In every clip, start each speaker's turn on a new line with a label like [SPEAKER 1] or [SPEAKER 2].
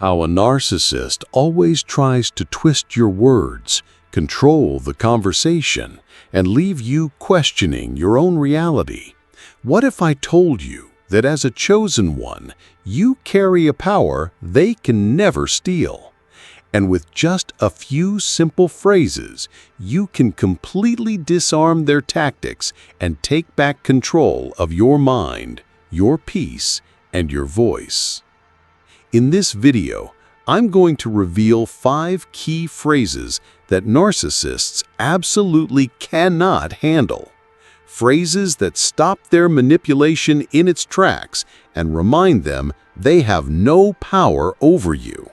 [SPEAKER 1] How a narcissist always tries to twist your words, control the conversation, and leave you questioning your own reality. What if I told you that as a chosen one, you carry a power they can never steal? And with just a few simple phrases, you can completely disarm their tactics and take back control of your mind, your peace, and your voice. In this video, I'm going to reveal 5 key phrases that narcissists absolutely cannot handle. Phrases that stop their manipulation in its tracks and remind them they have no power over you.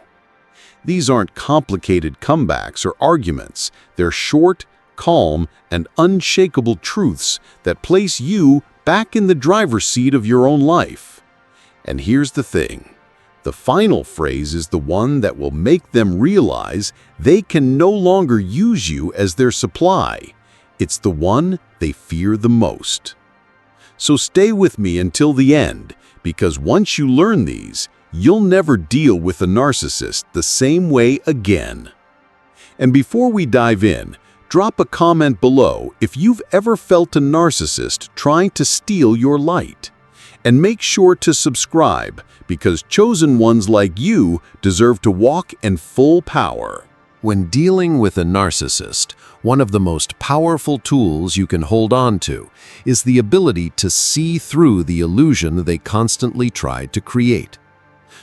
[SPEAKER 1] These aren't complicated comebacks or arguments. They're short, calm, and unshakable truths that place you back in the driver's seat of your own life. And here's the thing. The final phrase is the one that will make them realize they can no longer use you as their supply. It's the one they fear the most. So stay with me until the end, because once you learn these, you'll never deal with a narcissist the same way again. And before we dive in, drop a comment below if you've ever felt a narcissist trying to steal your light. And make sure to subscribe, because chosen ones like you deserve to walk in full power. When dealing with a narcissist, one of the most powerful tools you can hold on to is the ability to see through the illusion they constantly try to create.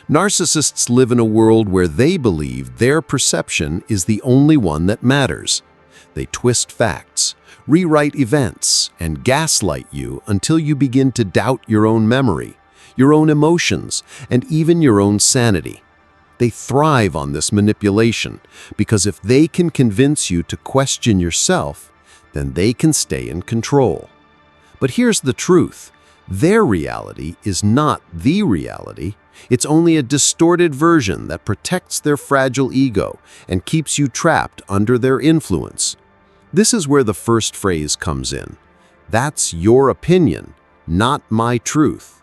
[SPEAKER 1] Narcissists live in a world where they believe their perception is the only one that matters. They twist facts, rewrite events, and gaslight you until you begin to doubt your own memory, your own emotions, and even your own sanity. They thrive on this manipulation because if they can convince you to question yourself, then they can stay in control. But here's the truth. Their reality is not the reality. It's only a distorted version that protects their fragile ego and keeps you trapped under their influence. This is where the first phrase comes in. That's your opinion, not my truth.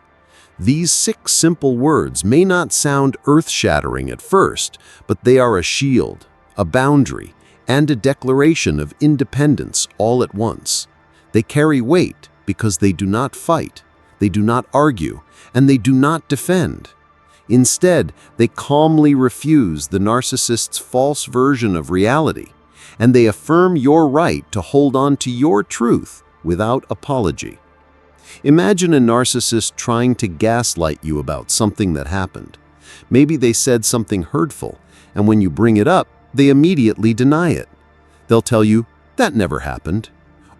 [SPEAKER 1] These 6 simple words may not sound earth-shattering at first, but they are a shield, a boundary, and a declaration of independence all at once. They carry weight because they do not fight, they do not argue, and they do not defend. Instead, they calmly refuse the narcissist's false version of reality, and they affirm your right to hold on to your truth without apology. Imagine a narcissist trying to gaslight you about something that happened. Maybe they said something hurtful, and when you bring it up, they immediately deny it. They'll tell you, that never happened,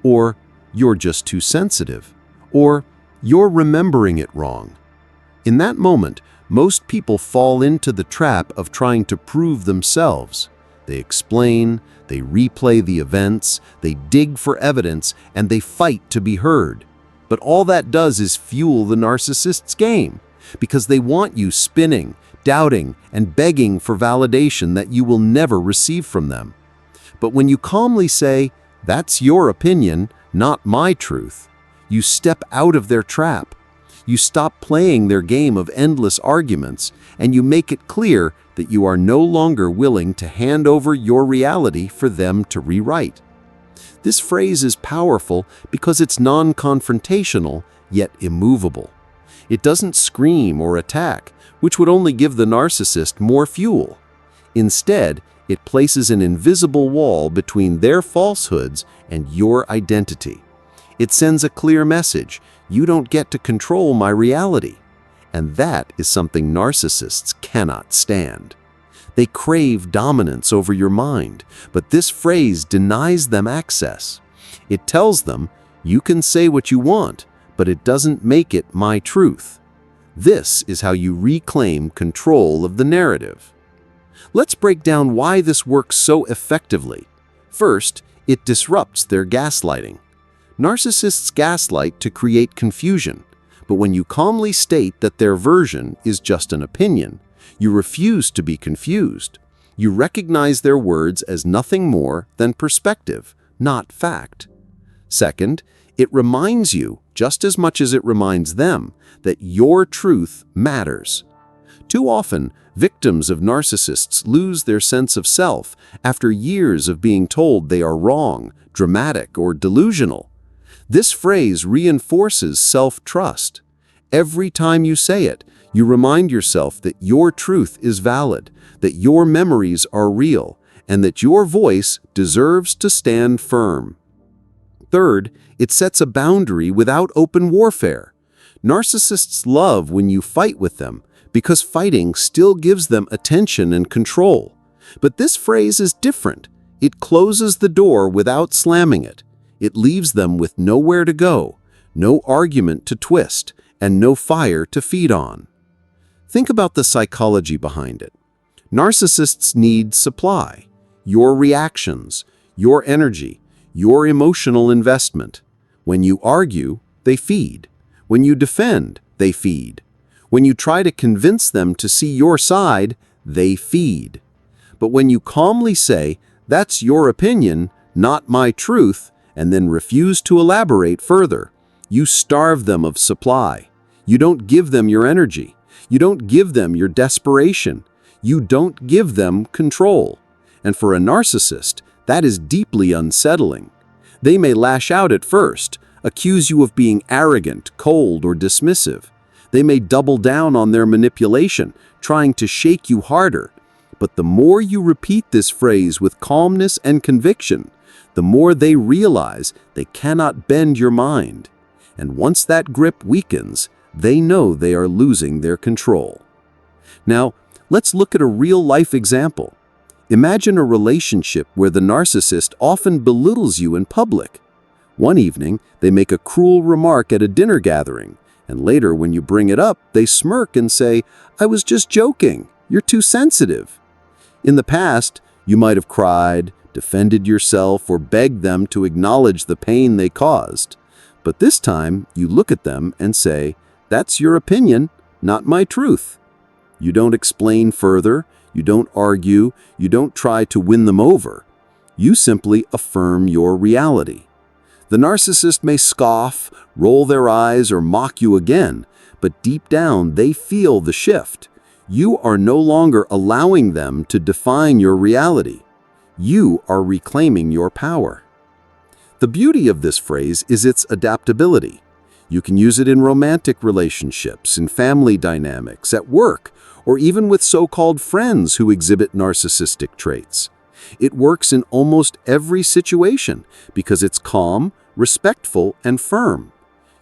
[SPEAKER 1] or you're just too sensitive, or you're remembering it wrong. In that moment, most people fall into the trap of trying to prove themselves. They explain, they replay the events, they dig for evidence, and they fight to be heard. But all that does is fuel the narcissist's game, because they want you spinning, doubting, and begging for validation that you will never receive from them. But when you calmly say, "That's your opinion, not my truth," you step out of their trap. You stop playing their game of endless arguments, and you make it clear that you are no longer willing to hand over your reality for them to rewrite. This phrase is powerful because it's non-confrontational, yet immovable. It doesn't scream or attack, which would only give the narcissist more fuel. Instead, it places an invisible wall between their falsehoods and your identity. It sends a clear message: you don't get to control my reality. And that is something narcissists cannot stand. They crave dominance over your mind, but this phrase denies them access. It tells them, you can say what you want, but it doesn't make it my truth. This is how you reclaim control of the narrative. Let's break down why this works so effectively. First, it disrupts their gaslighting. Narcissists gaslight to create confusion, but when you calmly state that their version is just an opinion, you refuse to be confused. You recognize their words as nothing more than perspective, not fact. Second, it reminds you, just as much as it reminds them, that your truth matters.
[SPEAKER 2] Too often, victims of narcissists lose their sense of self after years of being told they are wrong, dramatic, or delusional. This phrase reinforces self-trust. Every time you say it, you remind yourself that your truth is valid, that your memories are real, and that your voice deserves to stand firm. Third, it sets a boundary without open warfare. Narcissists love when you fight with them, because fighting still gives them attention and control. But this phrase is different. It closes the door without slamming it. It leaves them with nowhere to go, no argument to twist, and no fire to feed on. Think about the psychology behind it. Narcissists need supply, your reactions, your energy, your emotional investment. When you argue, they feed. When you defend, they feed. When you try to convince them to see your side, they feed. But when you calmly say, "That's your opinion, not my truth," and then refuse to elaborate further, you starve them of supply. You don't give them your energy. You don't give them your desperation. You don't give them control. And for a narcissist, that is deeply unsettling. They may lash out at first, accuse you of being arrogant, cold, or dismissive. They may double down on their manipulation, trying to shake you harder. But the more you repeat this phrase with calmness and conviction, the more they realize they cannot bend your mind. And once that grip weakens, they know they are losing their control. Now, let's look at a real-life example. Imagine a relationship where the narcissist often belittles you in public. One evening, they make a cruel remark at a dinner gathering, and later when you bring it up, they smirk and say, "I was just joking. You're too sensitive." In the past, you might have cried, defended yourself, or begged them to acknowledge the pain they caused. But this time, you look at them and say, "That's your opinion, not my truth." You don't explain further, you don't argue, you don't try to win them over. You simply affirm your reality. The narcissist may scoff, roll their eyes, or mock you again, but deep down they feel the shift. You are no longer allowing them to define your reality. You are reclaiming your power. The beauty of this phrase is its adaptability. You can use it in romantic relationships, in family dynamics, at work, or even with so-called friends who exhibit narcissistic traits. It works in almost every situation because it's calm, respectful, and firm.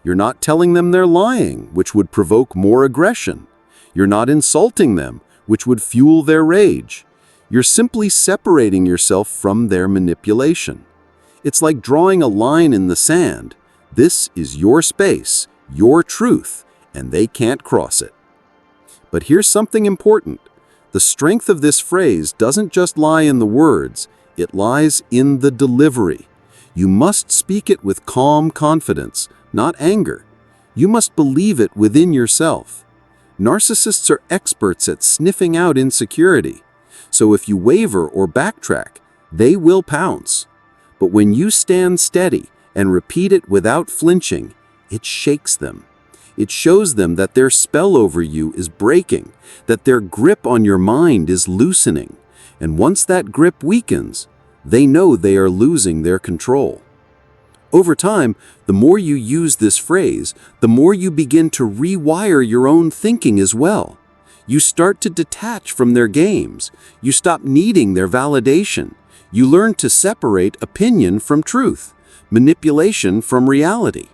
[SPEAKER 2] You're not telling them they're lying, which would provoke more aggression. You're not insulting them, which would fuel their rage. You're simply separating yourself from their manipulation. It's like drawing a line in the sand. This is your space, your truth, and they can't cross it. But here's something important. The strength of this phrase doesn't just lie in the words, it lies in the delivery. You must speak it with calm confidence, not anger. You must believe it within yourself. Narcissists are experts at sniffing out insecurity. So if you waver or backtrack, they will pounce. But when you stand steady and repeat it without flinching, it shakes them. It shows them that their spell over you is breaking, that their grip on your mind is loosening. And once that grip weakens, they know they are losing their control. Over time, the more you use this phrase, the more you begin to rewire your own thinking as well. You start to detach from their games. You stop needing their validation. You learn to separate opinion from truth, manipulation from reality.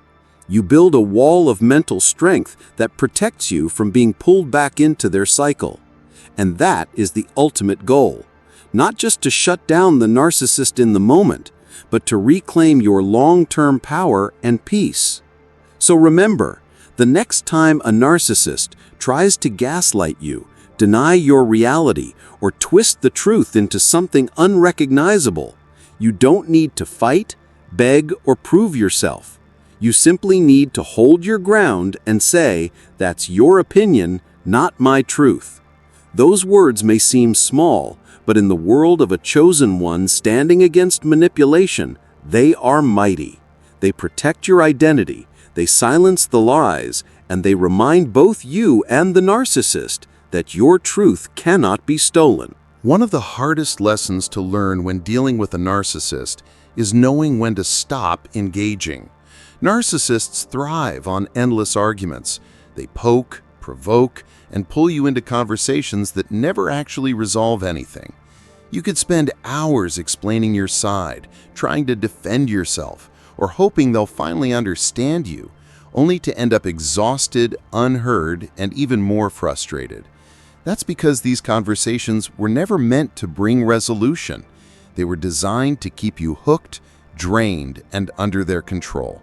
[SPEAKER 2] You build a wall of mental strength that protects you from being pulled back into their cycle. And that is the ultimate goal. Not just to shut down the narcissist in the moment, but to reclaim your long-term power and peace. So remember, the next time a narcissist tries to gaslight you, deny your reality, or twist the truth into something unrecognizable, you don't need to fight, beg, or prove yourself. You simply need to hold your ground and say, "That's your opinion, not my truth." Those words may seem small, but in the world of a chosen one standing against manipulation, they are mighty. They protect your identity, they silence the lies, and they remind both you and the narcissist that your truth cannot be stolen.
[SPEAKER 1] One of the hardest lessons to learn when dealing with a narcissist is knowing when to stop engaging. Narcissists thrive on endless arguments. They poke, provoke, and pull you into conversations that never actually resolve anything. You could spend hours explaining your side, trying to defend yourself, or hoping they'll finally understand you, only to end up exhausted, unheard, and even more frustrated. That's because these conversations were never meant to bring resolution. They were designed to keep you hooked, drained, and under their control.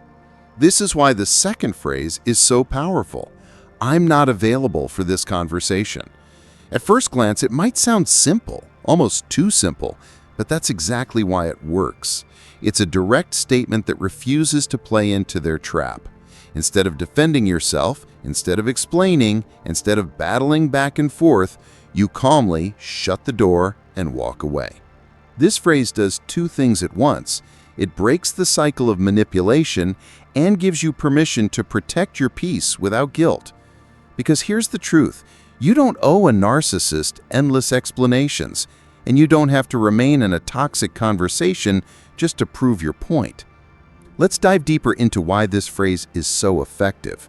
[SPEAKER 1] This is why the second phrase is so powerful. I'm not available for this conversation. At first glance, it might sound simple, almost too simple, but that's exactly why it works. It's a direct statement that refuses to play into their trap. Instead of defending yourself, instead of explaining, instead of battling back and forth, you calmly shut the door and walk away. This phrase does two things at once. It breaks the cycle of manipulation and gives you permission to protect your peace without guilt. Because here's the truth, you don't owe a narcissist endless explanations, and you don't have to remain in a toxic conversation just to prove your point. Let's dive deeper into why this phrase is so effective.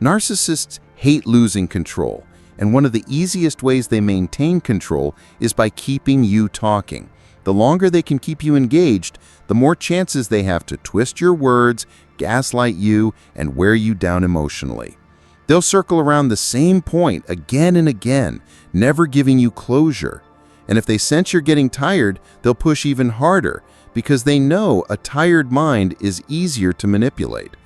[SPEAKER 1] Narcissists hate losing control, and one of the easiest ways they maintain control is by keeping you talking. The longer they can keep you engaged, the more chances they have to twist your words, gaslight you, and wear you down emotionally. They'll circle around the same point again and again, never giving you closure. And if they sense you're getting tired, they'll push even harder, because they know a tired mind is easier to manipulate.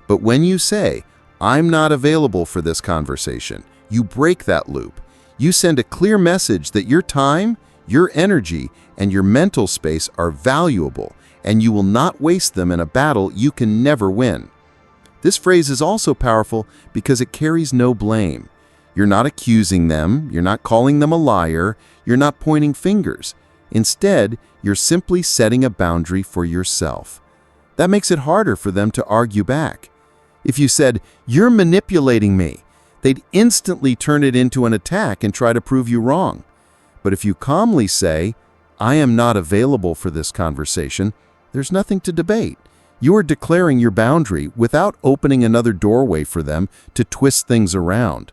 [SPEAKER 1] But when you say, I'm not available for this conversation, you break that loop. You send a clear message that your time, your energy, and your mental space are valuable, and you will not waste them in a battle you can never win. This phrase is also powerful because it carries no blame. You're not accusing them, you're not calling them a liar, you're not pointing fingers. Instead, you're simply setting a boundary for yourself. That makes it harder for them to argue back. If you said, "You're manipulating me," they'd instantly turn it into an attack and try to prove you wrong. But if you calmly say, "I am not available for this conversation," there's nothing to debate. You are declaring your boundary without opening another doorway for them to twist things around.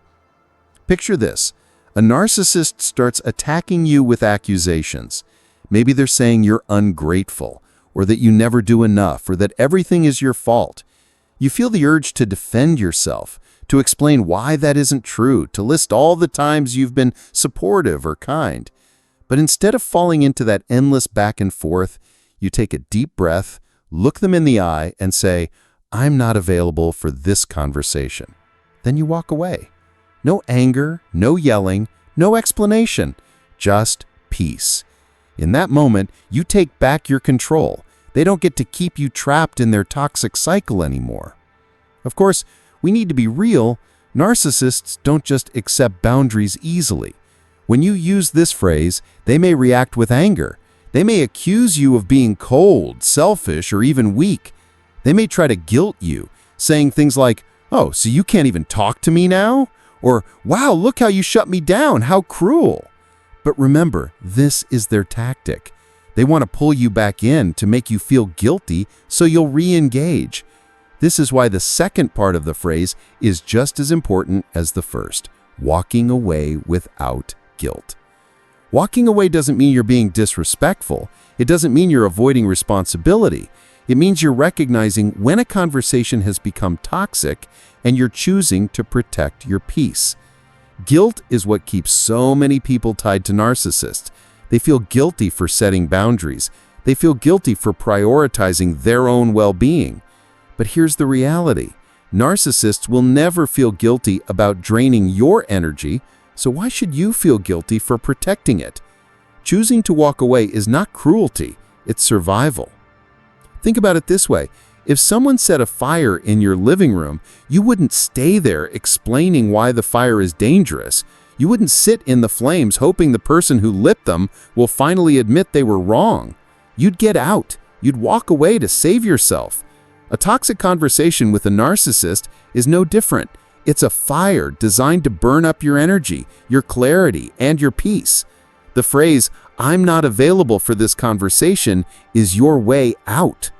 [SPEAKER 1] Picture this. A narcissist starts attacking you with accusations. Maybe they're saying you're ungrateful, or that you never do enough, or that everything is your fault. You feel the urge to defend yourself, to explain why that isn't true, to list all the times you've been supportive or kind. But instead of falling into that endless back and forth, you take a deep breath, look them in the eye, and say, "I'm not available for this conversation." Then you walk away. No anger, no yelling, no explanation, just peace. In that moment, you take back your control. They don't get to keep you trapped in their toxic cycle anymore. Of course, we need to be real. Narcissists don't just accept boundaries easily. When you use this phrase, they may react with anger. They may accuse you of being cold, selfish, or even weak. They may try to guilt you, saying things like, "Oh, so you can't even talk to me now?" Or, "Wow, look how you shut me down, how cruel." But remember, this is their tactic. They want to pull you back in to make you feel guilty so you'll re-engage. This is why the second part of the phrase is just as important as the first, walking away without guilt. Walking away doesn't mean you're being disrespectful. It doesn't mean you're avoiding responsibility. It means you're recognizing when a conversation has become toxic and you're choosing to protect your peace. Guilt is what keeps so many people tied to narcissists. They feel guilty for setting boundaries. They feel guilty for prioritizing their own well-being. But here's the reality. Narcissists will never feel guilty about draining your energy, so why should you feel guilty for protecting it? Choosing to walk away is not cruelty, it's survival. Think about it this way. If someone set a fire in your living room, you wouldn't stay there explaining why the fire is dangerous. You wouldn't sit in the flames hoping the person who lit them will finally admit they were wrong. You'd get out. You'd walk away to save yourself. A toxic conversation with a narcissist is no different.
[SPEAKER 2] It's a fire designed to burn up your energy, your clarity, and your peace. The phrase, "I'm not available for this conversation," is your way out.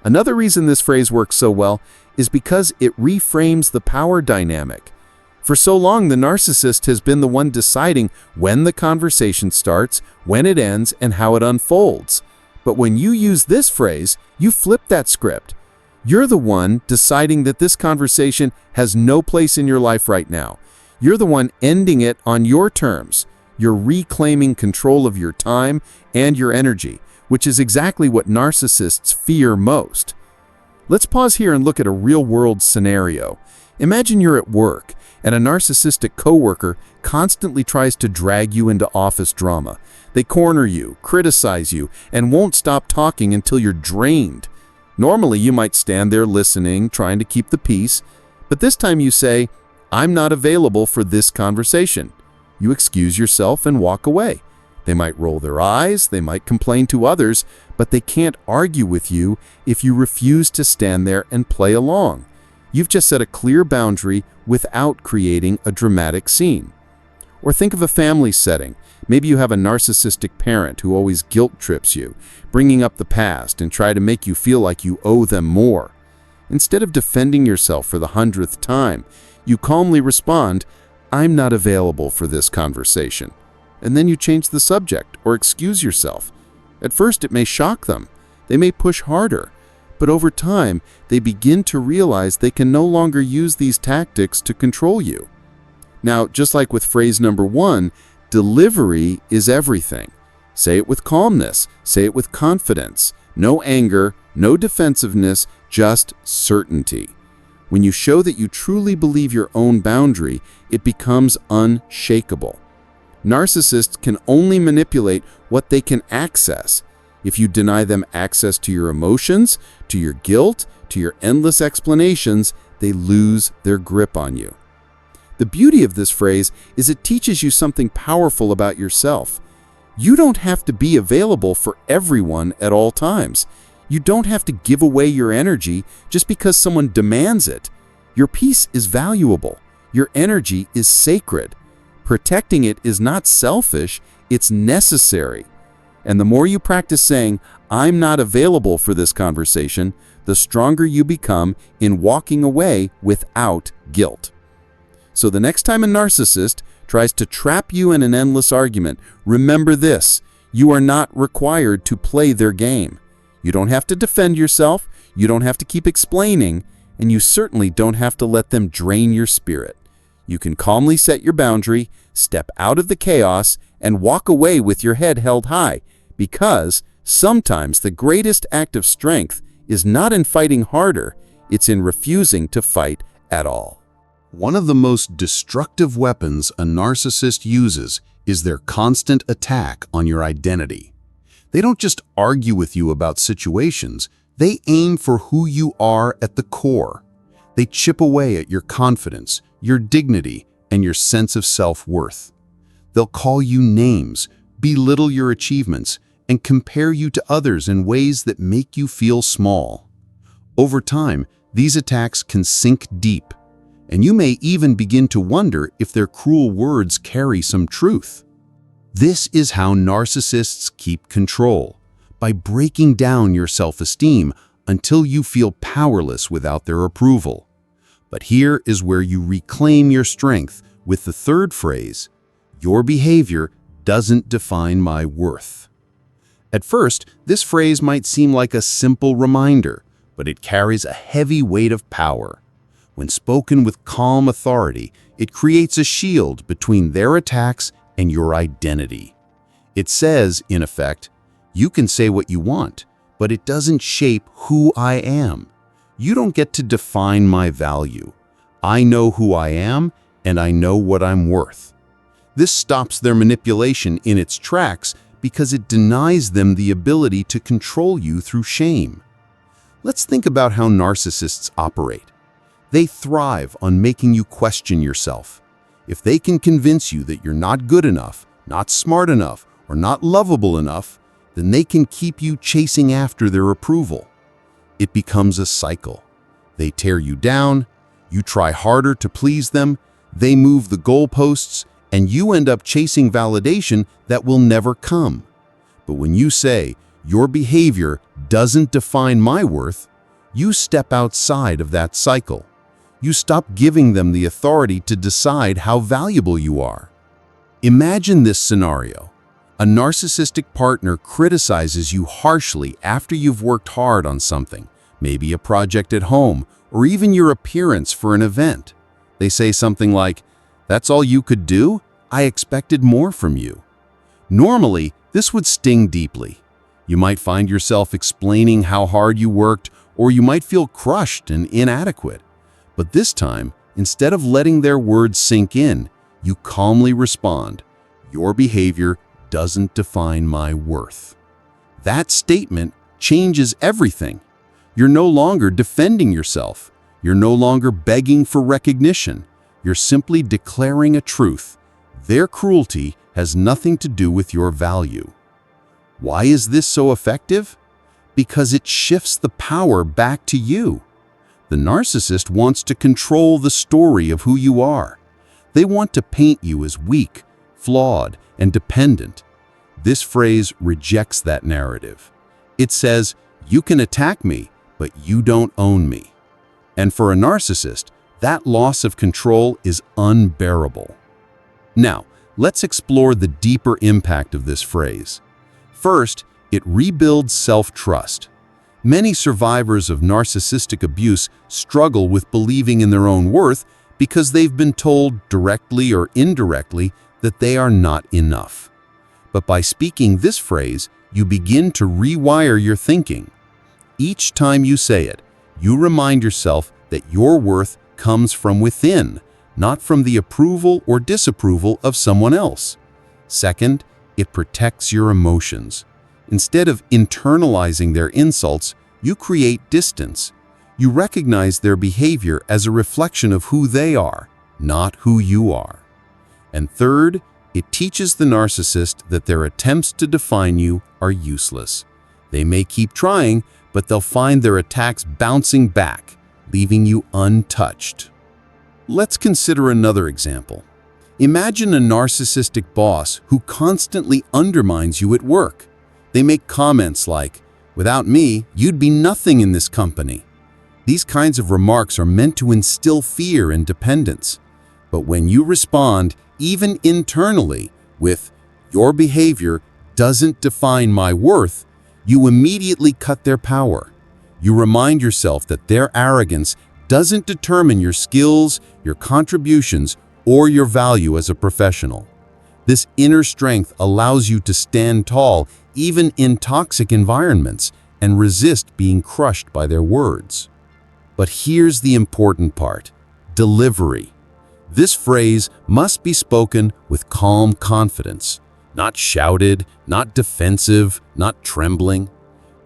[SPEAKER 2] Another reason this phrase works so well is because it reframes the power dynamic. For so long, the narcissist has been the one deciding when the conversation starts, when it ends, and how it unfolds. But when you use this phrase, you flip that script. You're the one deciding that this conversation has no place in your life right now. You're the one ending it on your terms. You're reclaiming control of your time and your energy, which is exactly what narcissists fear most. Let's pause here and look at a real-world scenario. Imagine you're at work, and a narcissistic coworker constantly tries to drag you into office drama. They corner you, criticize you, and won't stop talking until you're drained. Normally, you might stand there listening, trying to keep the peace, but this time you say, "I'm not available for this conversation." You excuse yourself and walk away. They might roll their eyes, they might complain to others, but they can't argue with you if you refuse to stand there and play along. You've just set a clear boundary without creating a dramatic scene. Or think of a family setting. Maybe you have a narcissistic parent who always guilt trips you, bringing up the past and try to make you feel like you owe them more. Instead of defending yourself for the 100th time, you calmly respond, "I'm not available for this conversation." And then you change the subject or excuse yourself. At first, it may shock them. They may push harder. But over time, they begin to realize they can no longer use these tactics to control you. Now, just like with phrase number 1, delivery is everything. Say it with calmness. Say it with confidence. No anger, no defensiveness, just certainty. When you show that you truly believe your own boundary, it becomes unshakable. Narcissists can only manipulate what they can access. If you deny them access to your emotions, to your guilt, to your endless explanations, they lose their grip on you. The beauty of this phrase is it teaches you something powerful about yourself. You don't have to be available for everyone at all times. You don't have to give away your energy just because someone demands it. Your peace is valuable. Your energy is sacred. Protecting it is not selfish, it's necessary. And the more you practice saying, "I'm not available for this conversation," the stronger you become in walking away without guilt. So the next time a narcissist tries to trap you in an endless argument, remember this: you are not required to play their game. You don't have to defend yourself, you don't have to keep explaining, and you certainly don't have to let them drain your spirit. You can calmly set your boundary, step out of the chaos, and walk away with your head held high, because sometimes the greatest act of strength is not in fighting harder, it's in refusing to fight at all.
[SPEAKER 1] One of the most destructive weapons a narcissist uses is their constant attack on your identity. They don't just argue with you about situations, they aim for who you are at the core. They chip away at your confidence, your dignity, and your sense of self-worth. They'll call you names, belittle your achievements, and compare you to others in ways that make you feel small. Over time, these attacks can sink deep, and you may even begin to wonder if their cruel words carry some truth. This is how narcissists keep control, by breaking down your self-esteem until you feel powerless without their approval. But here is where you reclaim your strength with the third phrase, "Your behavior doesn't define my worth." At first, this phrase might seem like a simple reminder, but it carries a heavy weight of power. When spoken with calm authority, it creates a shield between their attacks and your identity. It says, in effect, "You can say what you want, but it doesn't shape who I am. You don't get to define my value. I know who I am, and I know what I'm worth." This stops their manipulation in its tracks because it denies them the ability to control you through shame. Let's think about how narcissists operate. They thrive on making you question yourself. If they can convince you that you're not good enough, not smart enough, or not lovable enough, then they can keep you chasing after their approval. It becomes a cycle. They tear you down,
[SPEAKER 2] You try harder to please them, they move the goalposts, and you end up chasing validation that will never come. But when you say, "Your behavior doesn't define my worth," you step outside of that cycle. You stop giving them the authority to decide how valuable you are. Imagine this scenario. A narcissistic partner criticizes you harshly after you've worked hard on something, maybe a project at home, or even your appearance for an event. They say something like, "That's all you could do? I expected more from you." Normally, this would sting deeply. You might find yourself explaining how hard you worked, or you might feel crushed and inadequate. But this time, instead of letting their words sink in, you calmly respond, "Your behavior doesn't define my worth." That statement changes everything. You're no longer defending yourself. You're no longer begging for recognition. You're simply declaring a truth. Their cruelty has nothing to do with your value. Why is this so effective? Because it shifts the power back to you. The narcissist wants to control the story of who you are. They want to paint you as weak, flawed, and dependent. This phrase rejects that narrative. It says, "You can attack me, but you don't own me." And for a narcissist, that loss of control is unbearable. Now, let's explore the deeper impact of this phrase. First, it rebuilds self-trust. Many survivors of narcissistic abuse struggle with believing in their own worth because they've been told directly or indirectly that they are not enough. But by speaking this phrase, you begin to rewire your thinking. Each time you say it, you remind yourself that your worth comes from within, not from the approval or disapproval of someone else. Second, it protects your emotions. Instead of internalizing their insults, you create distance. You recognize their behavior as a reflection of who they are, not who you are. And third, it teaches the narcissist that their attempts to define you are useless. They may keep trying, but they'll find their attacks bouncing back, leaving you untouched. Let's consider another example. Imagine a narcissistic boss who constantly undermines you at work. They make comments like, "Without me, you'd be nothing in this company." These kinds of remarks are meant to instill fear and dependence. But when you respond, even internally, with, "Your behavior doesn't define my worth," you immediately cut their power. You remind yourself that their arrogance doesn't determine your skills, your contributions, or your value as a professional. This inner strength allows you to stand tall even in toxic environments and resist being crushed by their words. But here's the important part: delivery. This phrase must be spoken with calm confidence, not shouted, not defensive, not trembling.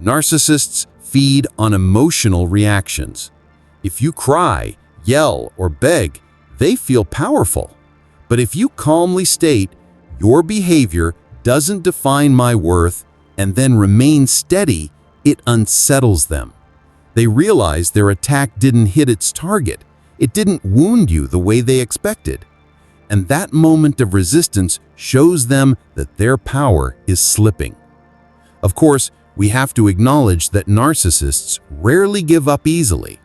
[SPEAKER 2] Narcissists feed on emotional reactions. If you cry, yell, or beg, they feel powerful. But if you calmly state, "Your behavior doesn't define my worth," and then remain steady, it unsettles them. They realize their attack didn't hit its target. It didn't wound you the way they expected. And that moment of resistance shows them that their power is slipping. Of course, we have to acknowledge that narcissists rarely give up easily.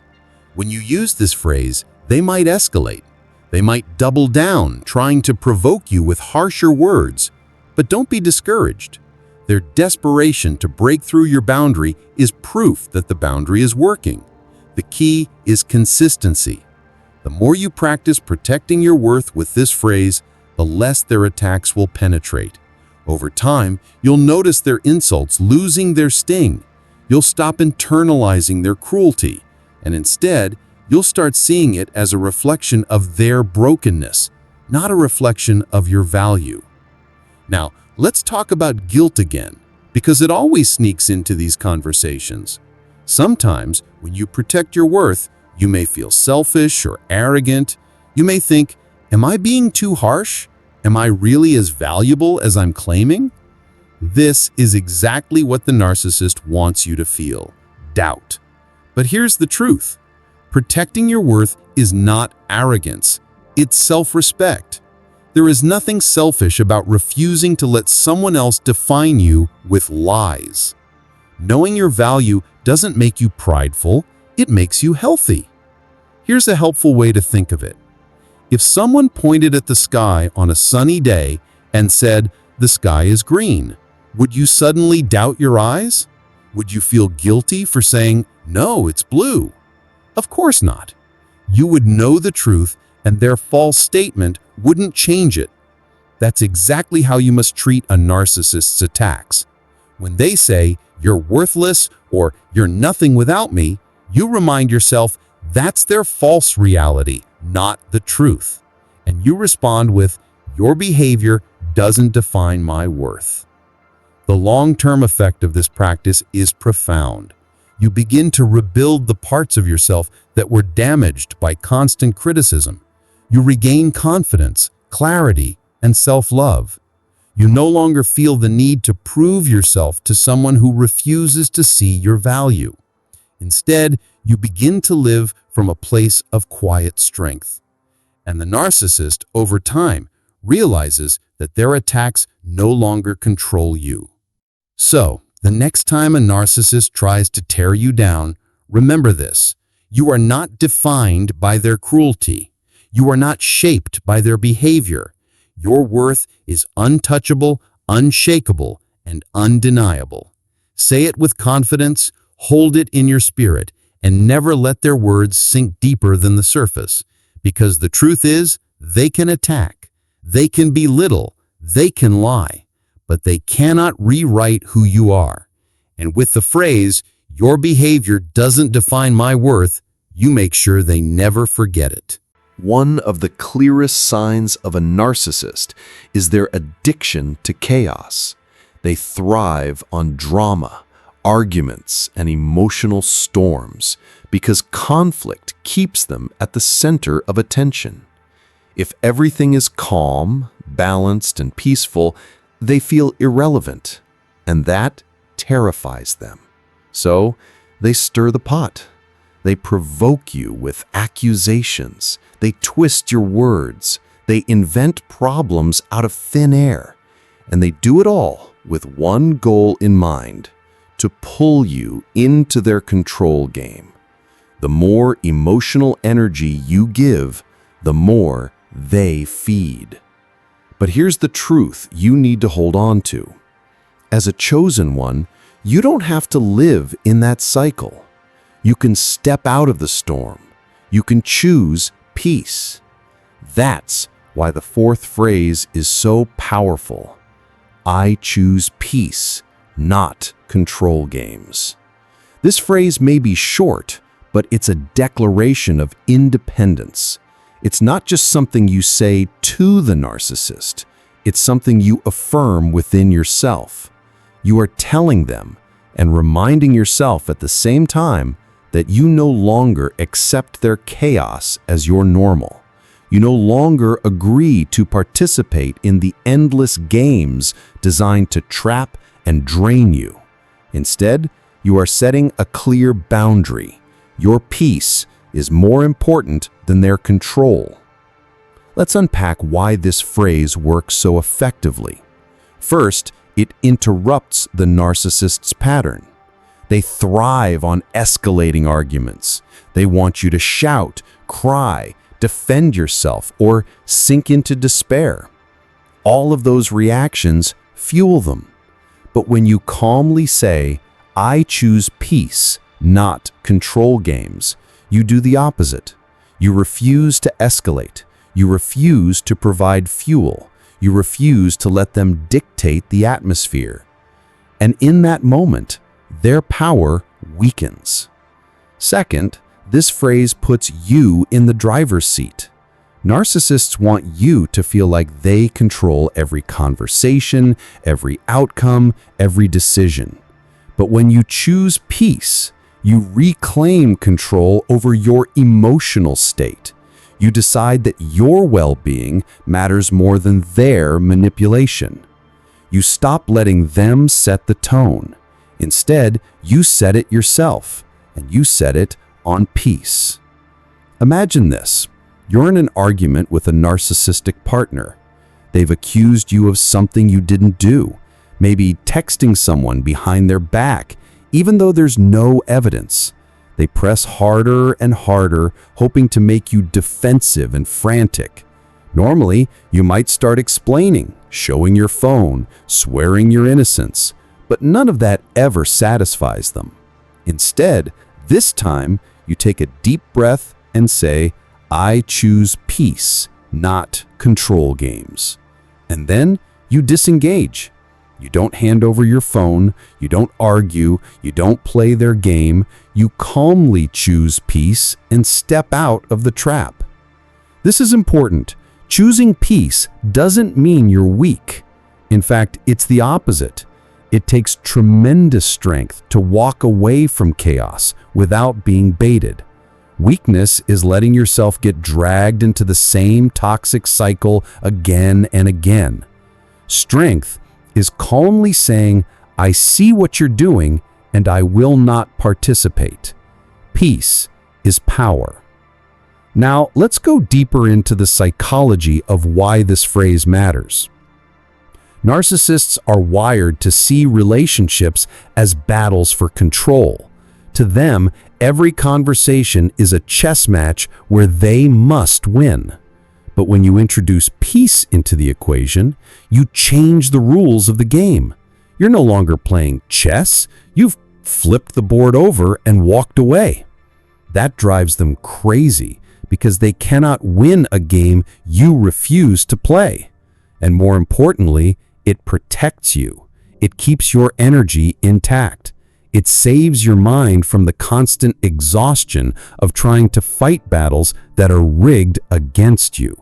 [SPEAKER 2] When you use this phrase, they might escalate. They might double down, trying to provoke you with harsher words. But don't be discouraged. Their desperation to break through your boundary is proof that the boundary is working. The key is consistency. The more you practice protecting your worth with this phrase, the less their attacks will penetrate. Over time, you'll notice their insults losing their sting. You'll stop internalizing their cruelty, and instead, you'll start seeing it as a reflection of their brokenness, not a reflection of your value. Now, let's talk about guilt again, because it always sneaks into these conversations. Sometimes, when you protect your worth, you may feel selfish or arrogant. You may think, "Am I being too harsh? Am I really as valuable as I'm claiming?" This is exactly what the narcissist wants you to feel: doubt. But here's the truth. Protecting your worth is not arrogance. It's self-respect. There is nothing selfish about refusing to let someone else define you with lies. Knowing your value doesn't make you prideful, it makes you healthy. Here's a helpful way to think of it. If someone pointed at the sky on a sunny day and said, "The sky is green," would you suddenly doubt your eyes? Would you feel guilty for saying, "No, it's blue"? Of course not. You would know the truth, and their false statement wouldn't change it. That's exactly how you must treat a narcissist's attacks. When they say, "You're worthless," or "You're nothing without me," you remind yourself that's their false reality, not the truth. And you respond with, "Your behavior doesn't define my worth." The long-term effect of this practice is profound. You begin to rebuild the parts of yourself that were damaged by constant criticism. You regain confidence, clarity, and self-love. You no longer feel the need to prove yourself to someone who refuses to see your value. Instead, you begin to live from a place of quiet strength. And the narcissist, over time, realizes that their attacks no longer control you. So, the next time a narcissist tries to tear you down, remember this: you are not defined by their cruelty. You are not shaped by their behavior. Your worth is untouchable, unshakable, and undeniable. Say it with confidence, hold it in your spirit, and never let their words sink deeper than the surface. Because the truth is, they can attack, they can belittle, they can lie, but they cannot rewrite who you are. And with the phrase, "Your behavior doesn't define my worth," you make sure they never forget it.
[SPEAKER 1] One of the clearest signs of a narcissist is their addiction to chaos. They thrive on drama, arguments, and emotional storms because conflict keeps them at the center of attention. If everything is calm, balanced, and peaceful, they feel irrelevant, and that terrifies them. So they stir the pot. They provoke you with accusations. They twist your words. They invent problems out of thin air. And they do it all with one goal in mind: to pull you into their control game. The more emotional energy you give, the more they feed. But here's the truth you need to hold on to. As a chosen one, you don't have to live in that cycle. You can step out of the storm. You can choose peace. That's why the fourth phrase is so powerful. I choose peace, not control games. This phrase may be short, but it's a declaration of independence. It's not just something you say to the narcissist. It's something you affirm within yourself. You are telling them and reminding yourself at the same time that you no longer accept their chaos as your normal. You no longer agree to participate in the endless games designed to trap and drain you. Instead, you are setting a clear boundary. Your peace is more important than their control. Let's unpack why this phrase works so effectively. First, it interrupts the narcissist's pattern. They thrive on escalating arguments. They want you to shout, cry, defend yourself, or sink into despair. All of those reactions fuel them. But when you calmly say, I choose peace, not control games, you do the opposite. You refuse to escalate. You refuse to provide fuel. You refuse to let them dictate the atmosphere. And in that moment, their power weakens. Second, this phrase puts you in the driver's seat. Narcissists want you to feel like they control every conversation, every outcome, every decision. But when you choose peace, you reclaim control over your emotional state. You decide that your well-being matters more than their manipulation. You stop letting them set the tone. Instead, you set it yourself, and you set it on peace.
[SPEAKER 2] Imagine this. You're in an argument with a narcissistic partner. They've accused you of something you didn't do, maybe texting someone behind their back, even though there's no evidence. They press harder and harder, hoping to make you defensive and frantic. Normally, you might start explaining, showing your phone, swearing your innocence, but none of that ever satisfies them. Instead, this time, you take a deep breath and say, "I choose peace, not control games." And then you disengage. You don't hand over your phone, you don't argue, you don't play their game, you calmly choose peace and step out of the trap. This is important. Choosing peace doesn't mean you're weak. In fact, it's the opposite. It takes tremendous strength to walk away from chaos without being baited. Weakness is letting yourself get dragged into the same toxic cycle again and again. Strength is calmly saying, "I see what you're doing and I will not participate." Peace is power. Now, let's go deeper into the psychology of why this phrase matters. Narcissists are wired to see relationships as battles for control. To them, every conversation is a chess match where they must win. But when you introduce peace into the equation, you change the rules of the game. You're no longer playing chess, you've flipped the board over and walked away. That drives them crazy because they cannot win a game you refuse to play. And more importantly, it protects you. It keeps your energy intact. It saves your mind from the constant exhaustion of trying to fight battles that are rigged against you.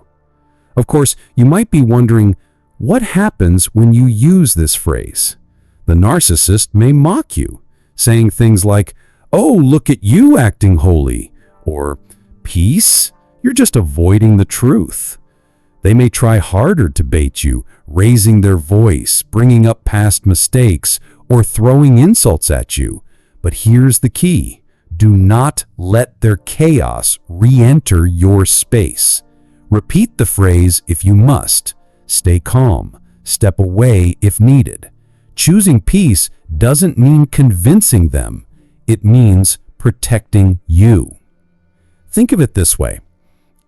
[SPEAKER 2] Of course, you might be wondering, what happens when you use this phrase? The narcissist may mock you, saying things like, "Oh, look at you acting holy," or "Peace? You're just avoiding the truth." They may try harder to bait you, raising their voice, bringing up past mistakes, or throwing insults at you. But here's the key. Do not let their chaos re-enter your space. Repeat the phrase if you must. Stay calm. Step away if needed. Choosing peace doesn't mean convincing them. It means protecting you. Think of it this way.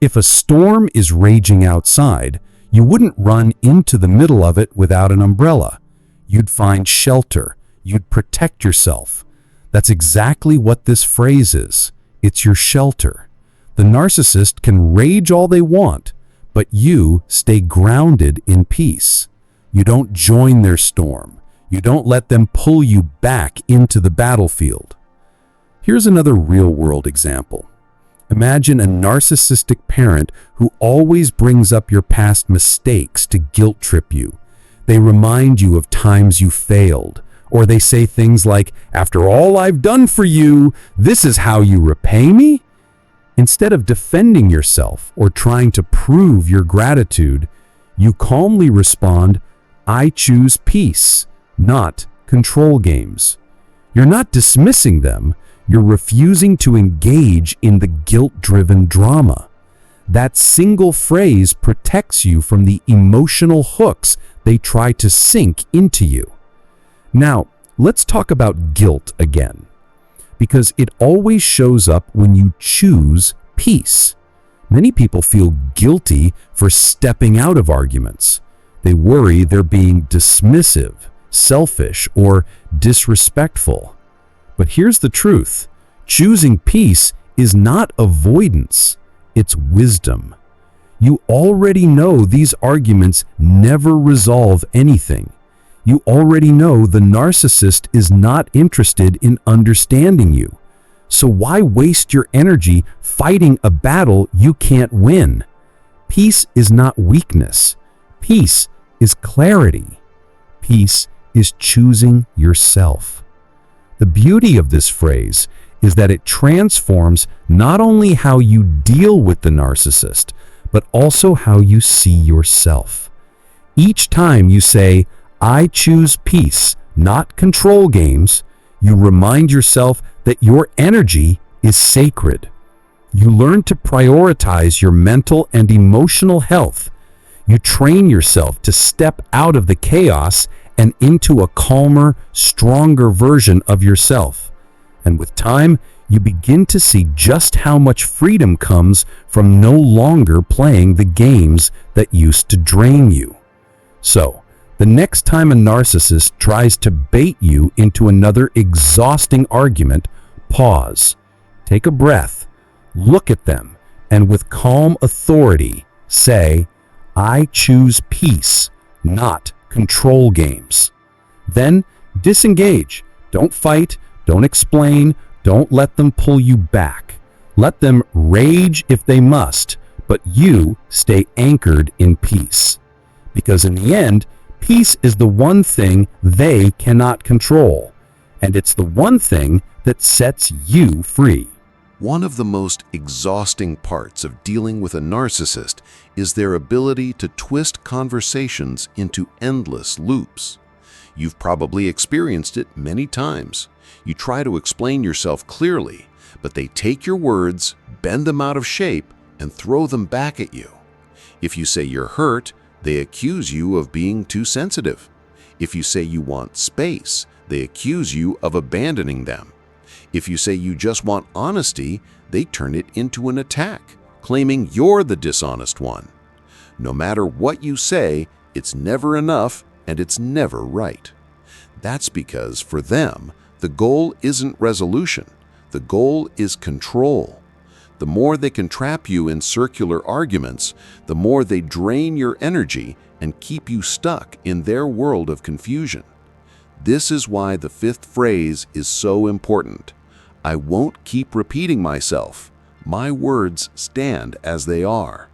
[SPEAKER 2] If a storm is raging outside, you wouldn't run into the middle of it without an umbrella. You'd find shelter. You'd protect yourself. That's exactly what this phrase is. It's your shelter. The narcissist can rage all they want, but you stay grounded in peace. You don't join their storm. You don't let them pull you back into the battlefield. Here's another real-world example. Imagine a narcissistic parent who always brings up your past mistakes to guilt-trip you. They remind you of times you failed, or they say things like, "After all I've done for you, this is how you repay me?" Instead of defending yourself or trying to prove your gratitude, you calmly respond, "I choose peace, not control games." You're not dismissing them. You're refusing to engage in the guilt-driven drama. That single phrase protects you from the emotional hooks they try to sink into you. Now, let's talk about guilt again, because it always shows up when you choose peace. Many people feel guilty for stepping out of arguments. They worry they're being dismissive, selfish, or disrespectful. But here's the truth. Choosing peace is not avoidance, it's wisdom. You already know these arguments never resolve anything. You already know the narcissist is not interested in understanding you. So why waste your energy fighting a battle you can't win? Peace is not weakness. Peace is clarity. Peace is choosing yourself. The beauty of this phrase is that it transforms not only how you deal with the narcissist, but also how you see yourself. Each time you say, "I choose peace, not control games," you remind yourself that your energy is sacred.
[SPEAKER 3] You learn to prioritize your mental and emotional health. You train yourself to step out of the chaos and into a calmer, stronger version of yourself. And with time, you begin to see just how much freedom comes from no longer playing the games that used to drain you. So, the next time a narcissist tries to bait you into another exhausting argument, pause, take a breath, look at them, and with calm authority, say, "I choose peace, not control games." Then disengage. Don't fight, don't explain, don't let them pull you back. Let them rage if they must, but you stay anchored in peace. Because in the end, peace is the one thing they cannot control, and it's the one thing that sets you free.
[SPEAKER 1] One of the most exhausting parts of dealing with a narcissist is their ability to twist conversations into endless loops. You've probably experienced it many times. You try to explain yourself clearly, but they take your words, bend them out of shape, and throw them back at you. If you say you're hurt, they accuse you of being too sensitive. If you say you want space, they accuse you of abandoning them. If you say you just want honesty, they turn it into an attack, claiming you're the dishonest one. No matter what you say, it's never enough and it's never right. That's because for them, the goal isn't resolution. The goal is control. The more they can trap you in circular arguments, the more they drain your energy and keep you stuck in their world of confusion. This is why the fifth phrase is so important. I won't keep repeating myself. My words stand as they are.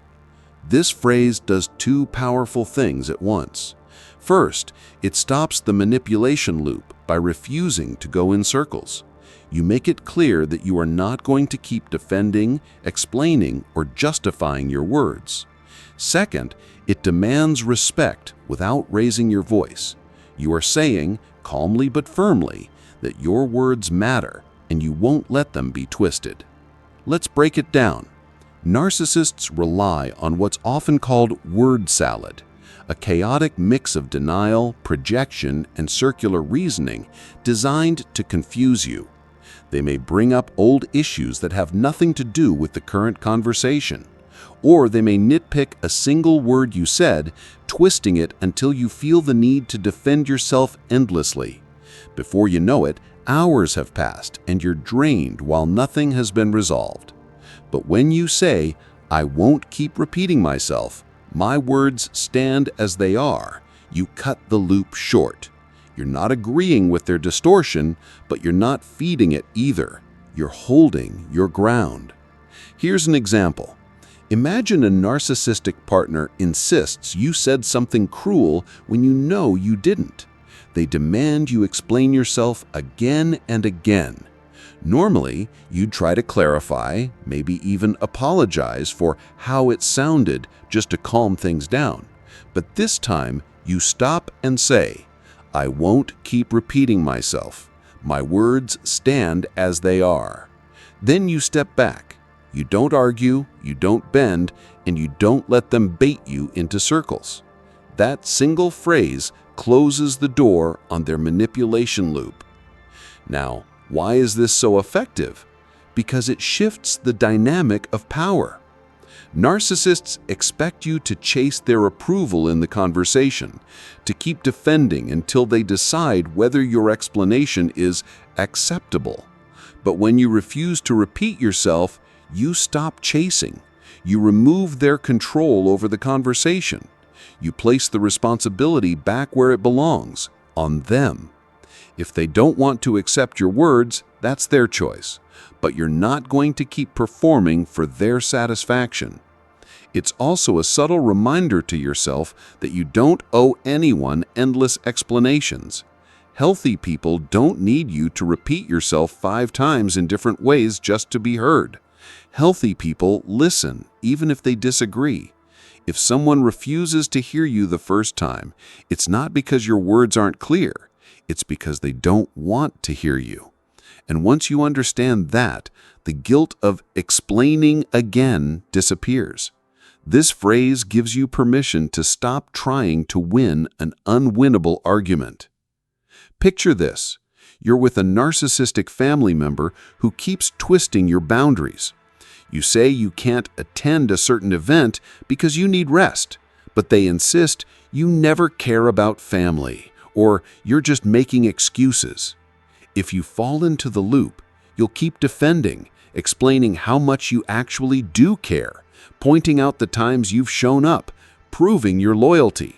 [SPEAKER 1] This phrase does two powerful things at once. First, it stops the manipulation loop by refusing to go in circles. You make it clear that you are not going to keep defending, explaining, or justifying your words. Second, it demands respect without raising your voice. You are saying, calmly but firmly, that your words matter and you won't let them be twisted. Let's break it down. Narcissists rely on what's often called word salad, a chaotic mix of denial, projection, and circular reasoning designed to confuse you. They may bring up old issues that have nothing to do with the current conversation, or they may nitpick a single word you said, twisting it until you feel the need to defend yourself endlessly. Before you know it, hours have passed and you're drained while nothing has been resolved. But when you say, I won't keep repeating myself, my words stand as they are, you cut the loop short. You're not agreeing with their distortion, but you're not feeding it either. You're holding your ground. Here's an example. Imagine a narcissistic partner insists you said something cruel when you know you didn't. They demand you explain yourself again and again. Normally, you'd try to clarify, maybe even apologize for how it sounded just to calm things down. But this time, you stop and say, I won't keep repeating myself. My words stand as they are. Then you step back. You don't argue, you don't bend, and you don't let them bait you into circles. That single phrase closes the door on their manipulation loop. Now, why is this so effective? Because it shifts the dynamic of power. Narcissists expect you to chase their approval in the conversation, to keep defending until they decide whether your explanation is acceptable. But when you refuse to repeat yourself, you stop chasing. You remove their control over the conversation. You place the responsibility back where it belongs, on them. If they don't want to accept your words, that's their choice. But you're not going to keep performing for their satisfaction. It's also a subtle reminder to yourself that you don't owe anyone endless explanations. Healthy people don't need you to repeat yourself 5 times in different ways just to be heard. Healthy people listen, even if they disagree. If someone refuses to hear you the first time, it's not because your words aren't clear. It's because they don't want to hear you.
[SPEAKER 2] And once you understand that, the guilt of explaining again disappears. This phrase gives you permission to stop trying to win an unwinnable argument. Picture this. You're with a narcissistic family member who keeps twisting your boundaries. You say you can't attend a certain event because you need rest, but they insist you never care about family, or you're just making excuses. If you fall into the loop, you'll keep defending, explaining how much you actually do care, pointing out the times you've shown up, proving your loyalty.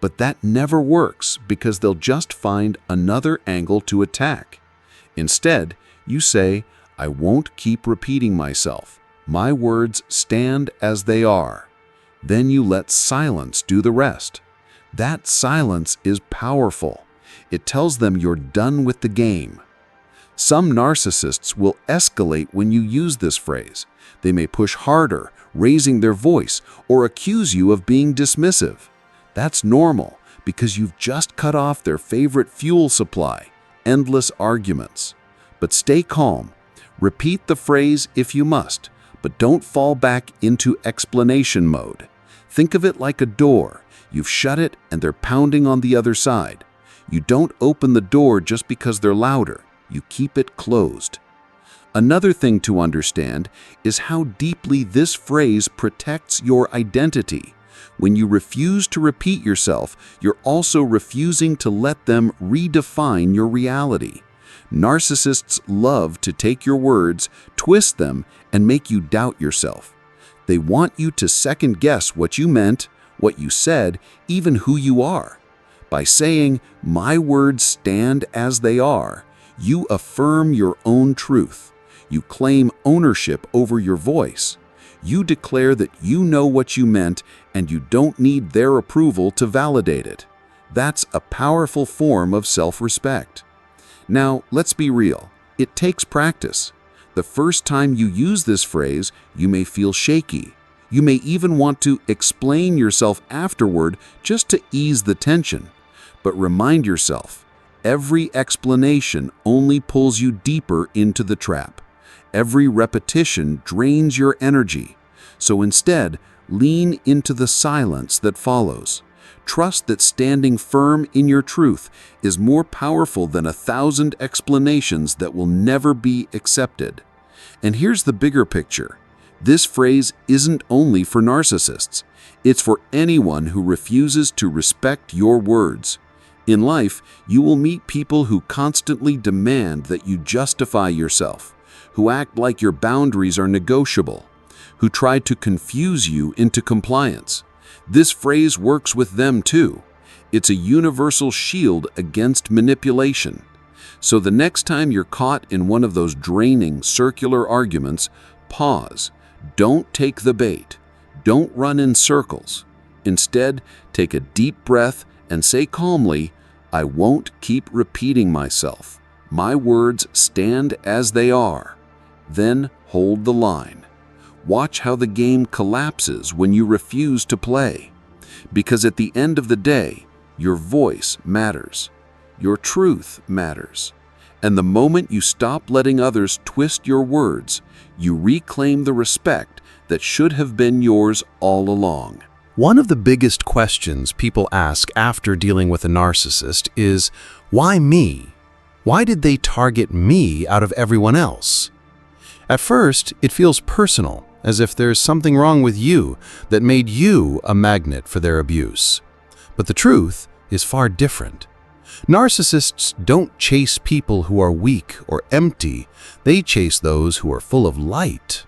[SPEAKER 2] But that never works because they'll just find another angle to attack. Instead, you say, I won't keep repeating myself. My words stand as they are. Then you let silence do the rest. That silence is powerful. It tells them you're done with the game. Some narcissists will escalate when you use this phrase. They may push harder, raising their voice, or accuse you of being dismissive. That's normal because you've just cut off their favorite fuel supply, endless arguments. But stay calm. Repeat the phrase if you must, but don't fall back into explanation mode. Think of it like a door. You've shut it and they're pounding on the other side. You don't open the door just because they're louder. You keep it closed. Another thing to understand is how deeply this phrase protects your identity. When you refuse to repeat yourself, you're also refusing to let them redefine your reality. Narcissists love to take your words, twist them, and make you doubt yourself. They want you to second-guess what you meant, what you said, even who you are. By saying, my words stand as they are, you affirm your own truth. You claim ownership over your voice. You declare that you know what you meant and you don't need their approval to validate it. That's a powerful form of self-respect. Now, let's be real. It takes practice. The first time you use this phrase, you may feel shaky. You may even want to explain yourself afterward just to ease the tension. But remind yourself, every explanation only pulls you deeper into the trap. Every repetition drains your energy. So instead, lean into the silence that follows. Trust that standing firm in your truth is more powerful than 1,000 explanations that will never be accepted. And here's the bigger picture. This phrase isn't only for narcissists. It's for anyone who refuses to respect your words. In life, you will meet people who constantly demand that you justify yourself, who act like your boundaries are negotiable, who try to confuse you into compliance. This phrase works with them too. It's a universal shield against manipulation. So the next time you're caught in one of those draining circular arguments, pause. Don't take the bait. Don't run in circles. Instead, take a deep breath and say calmly, I won't keep repeating myself. My words stand as they are. Then hold the line. Watch how the game collapses when you refuse to play. Because at the end of the day, your voice matters. Your truth matters. And the moment you stop letting others twist your words, you reclaim the respect that should have been yours all along.
[SPEAKER 4] One of the biggest questions people ask after dealing with a narcissist is, why me? Why did they target me out of everyone else? At first, it feels personal, as if there's something wrong with you that made you a magnet for their abuse. But the truth is far different. Narcissists don't chase people who are weak or empty. They chase those who are full of light.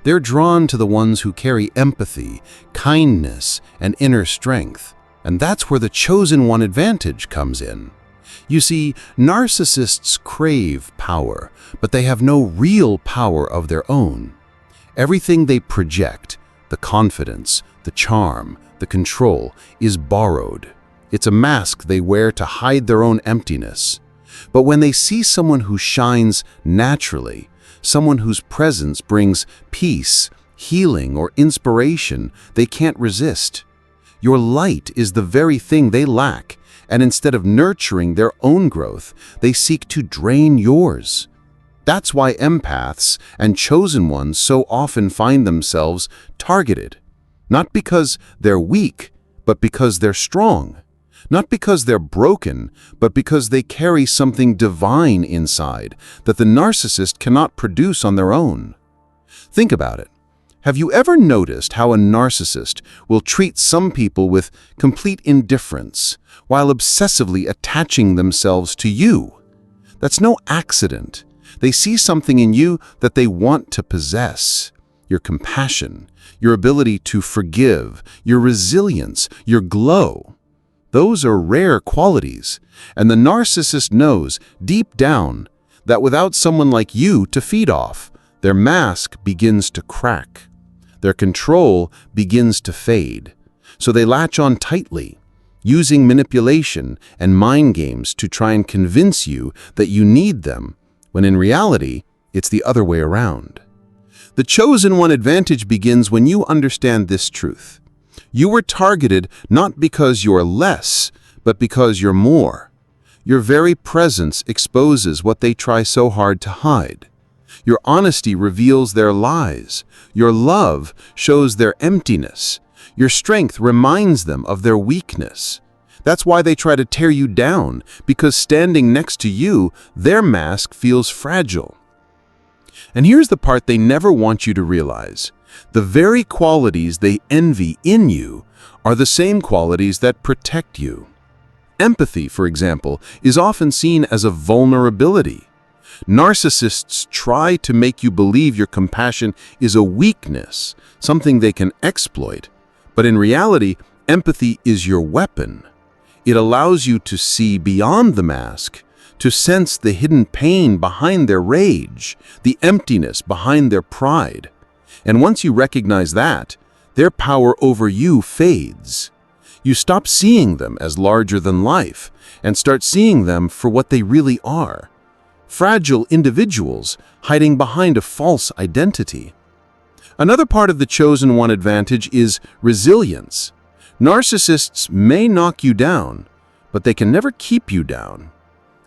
[SPEAKER 4] They're drawn to the ones who carry empathy, kindness, and inner strength. And that's where the chosen one advantage comes in. You see, narcissists crave power, but they have no real power of their own. Everything they project, the confidence, the charm, the control, is borrowed. It's a mask they wear to hide their own emptiness. But when they see someone who shines naturally, someone whose presence brings peace, healing, or inspiration, they can't resist. Your light is the very thing they lack, and instead of nurturing their own growth, they seek to drain yours. That's why empaths and chosen ones so often find themselves targeted. Not because they're weak, but because they're strong. Not because they're broken, but because they carry something divine inside that the narcissist cannot produce on their own. Think about it. Have you ever noticed how a narcissist will treat some people with complete indifference while obsessively attaching themselves to you? That's no accident. They see something in you that they want to possess. Your compassion, your ability to forgive, your resilience, your glow. Those are rare qualities, and the narcissist knows deep down that without someone like you to feed off, their mask begins to crack. Their control begins to fade. So they latch on tightly, using manipulation and mind games to try and convince you that you need them, when in reality, it's the other way around. The chosen one advantage begins when you understand this truth. You were targeted not because you're less, but because you're more. Your very presence exposes what they try so hard to hide. Your honesty reveals their lies. Your love shows their emptiness. Your strength reminds them of their weakness. That's why they try to tear you down, because standing next to you, their mask feels fragile. And here's the part they never want you to realize. The very qualities they envy in you are the same qualities that protect you. Empathy, for example, is often seen as a vulnerability. Narcissists try to make you believe your compassion is a weakness, something they can exploit. But in reality, empathy is your weapon. It allows you to see beyond the mask, to sense the hidden pain behind their rage, the emptiness behind their pride. And once you recognize that, their power over you fades. You stop seeing them as larger than life and start seeing them for what they really are. Fragile individuals hiding behind a false identity. Another part of the chosen one advantage is resilience. Narcissists may knock you down, but they can never keep you down.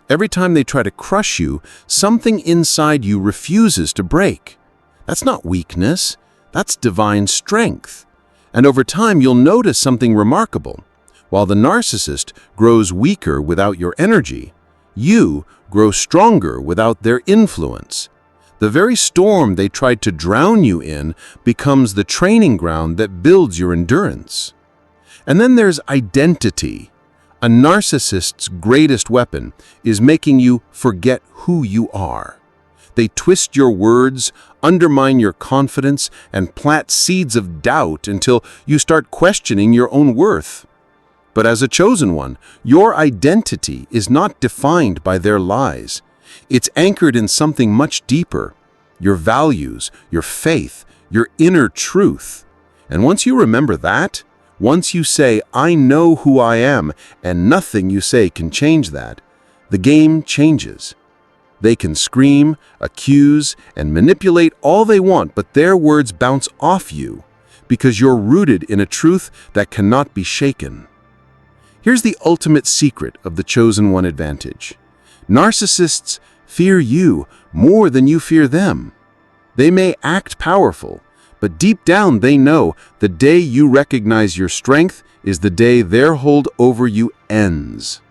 [SPEAKER 4] Every time they try to crush you, something inside you refuses to break. That's not weakness, that's divine strength. And over time, you'll notice something remarkable. While the narcissist grows weaker without your energy, you grow stronger without their influence. The very storm they tried to drown you in becomes the training ground that builds your endurance. And then there's identity. A narcissist's greatest weapon is making you forget who you are. They twist your words, undermine your confidence, and plant seeds of doubt until you start questioning your own worth. But as a chosen one, your identity is not defined by their lies. It's anchored in something much deeper, your values, your faith, your inner truth. And once you remember that, once you say, "I know who I am," and nothing you say can change that, the game changes. They can scream, accuse, and manipulate all they want, but their words bounce off you because you're rooted in a truth that cannot be shaken. Here's the ultimate secret of the chosen one advantage. Narcissists fear you more than you fear them. They may act powerful, but deep down they know the day you recognize your strength is the day their hold over you ends.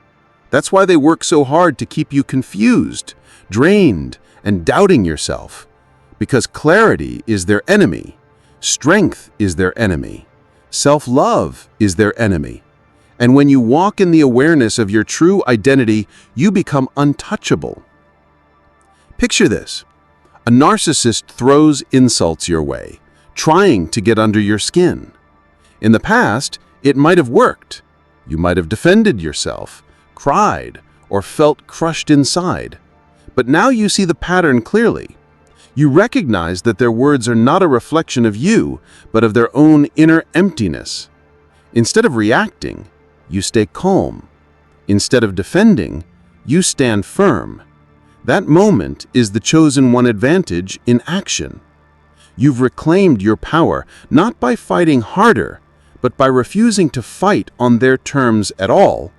[SPEAKER 4] That's why they work so hard to keep you confused, drained, and doubting yourself. Because clarity is their enemy, strength is their enemy, self-love is their enemy. And when you walk in the awareness of your true identity, you become untouchable. Picture this. A narcissist throws insults your way, trying to get under your skin. In the past, it might have worked. You might have defended yourself, cried, or felt crushed inside. But now you see the pattern clearly. You recognize that their words are not a reflection of you, but of their own inner emptiness. Instead of reacting, you stay calm. Instead of defending, you stand firm. That moment is the chosen one advantage in action. You've reclaimed your power not by fighting harder, but by refusing to fight on their terms at all.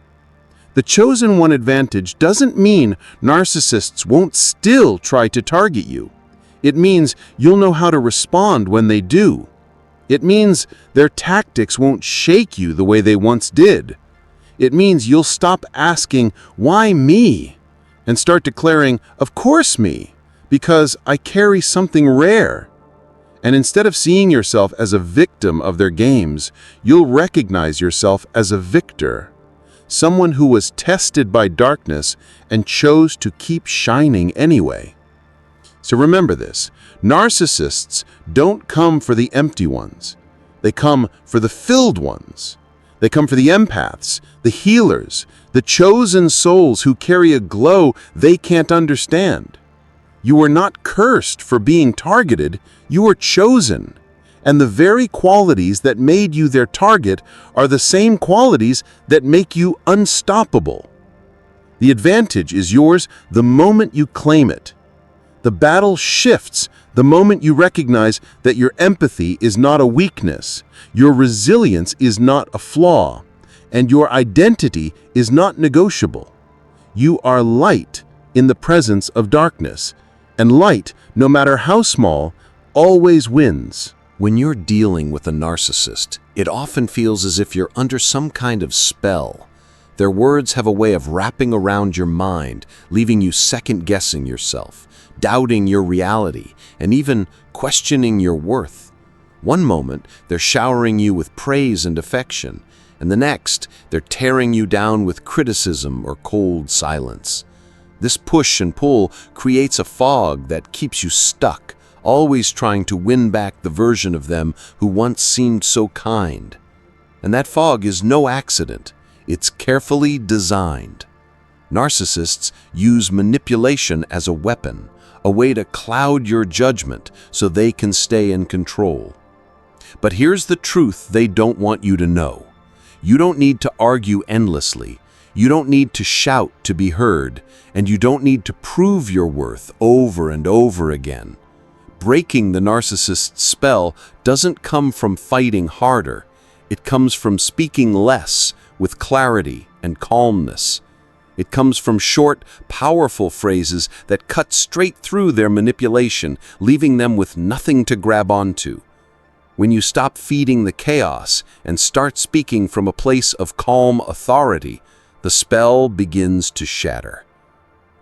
[SPEAKER 2] The chosen one advantage doesn't mean narcissists won't still try to target you. It means you'll know how to respond when they do. It means their tactics won't shake you the way they once did. It means you'll stop asking, "Why me?" and start declaring, "Of course me, because I carry something rare." And instead of seeing yourself as a victim of their games, you'll recognize yourself as a victor. Someone who was tested by darkness and chose to keep shining anyway. So remember this, narcissists don't come for the empty ones. They come for the filled ones. They come for the empaths, the healers, the chosen souls who carry a glow they can't understand. You were not cursed for being targeted, you were chosen. And the very qualities that made you their target are the same qualities that make you unstoppable. The advantage is yours the moment you claim it. The battle shifts the moment you recognize that your empathy is not a weakness, your resilience is not a flaw, and your identity is not negotiable. You are light in the presence of darkness, and light, no matter how small, always wins.
[SPEAKER 4] When you're dealing with a narcissist, it often feels as if you're under some kind of spell. Their words have a way of wrapping around your mind, leaving you second-guessing yourself, doubting your reality, and even questioning your worth. One moment, they're showering you with praise and affection, and the next, they're tearing you down with criticism or cold silence. This push and pull creates a fog that keeps you stuck, always trying to win back the version of them who once seemed so kind. And that fog is no accident. It's carefully designed. Narcissists use manipulation as a weapon, a way to cloud your judgment so they can stay in control. But here's the truth they don't want you to know. You don't need to argue endlessly. You don't need to shout to be heard, and you don't need to prove your worth over and over again. Breaking the narcissist's spell doesn't come from fighting harder. It comes from speaking less with clarity and calmness. It comes from short, powerful phrases that cut straight through their manipulation, leaving them with nothing to grab onto. When you stop feeding the chaos and start speaking from a place of calm authority, the spell begins to shatter.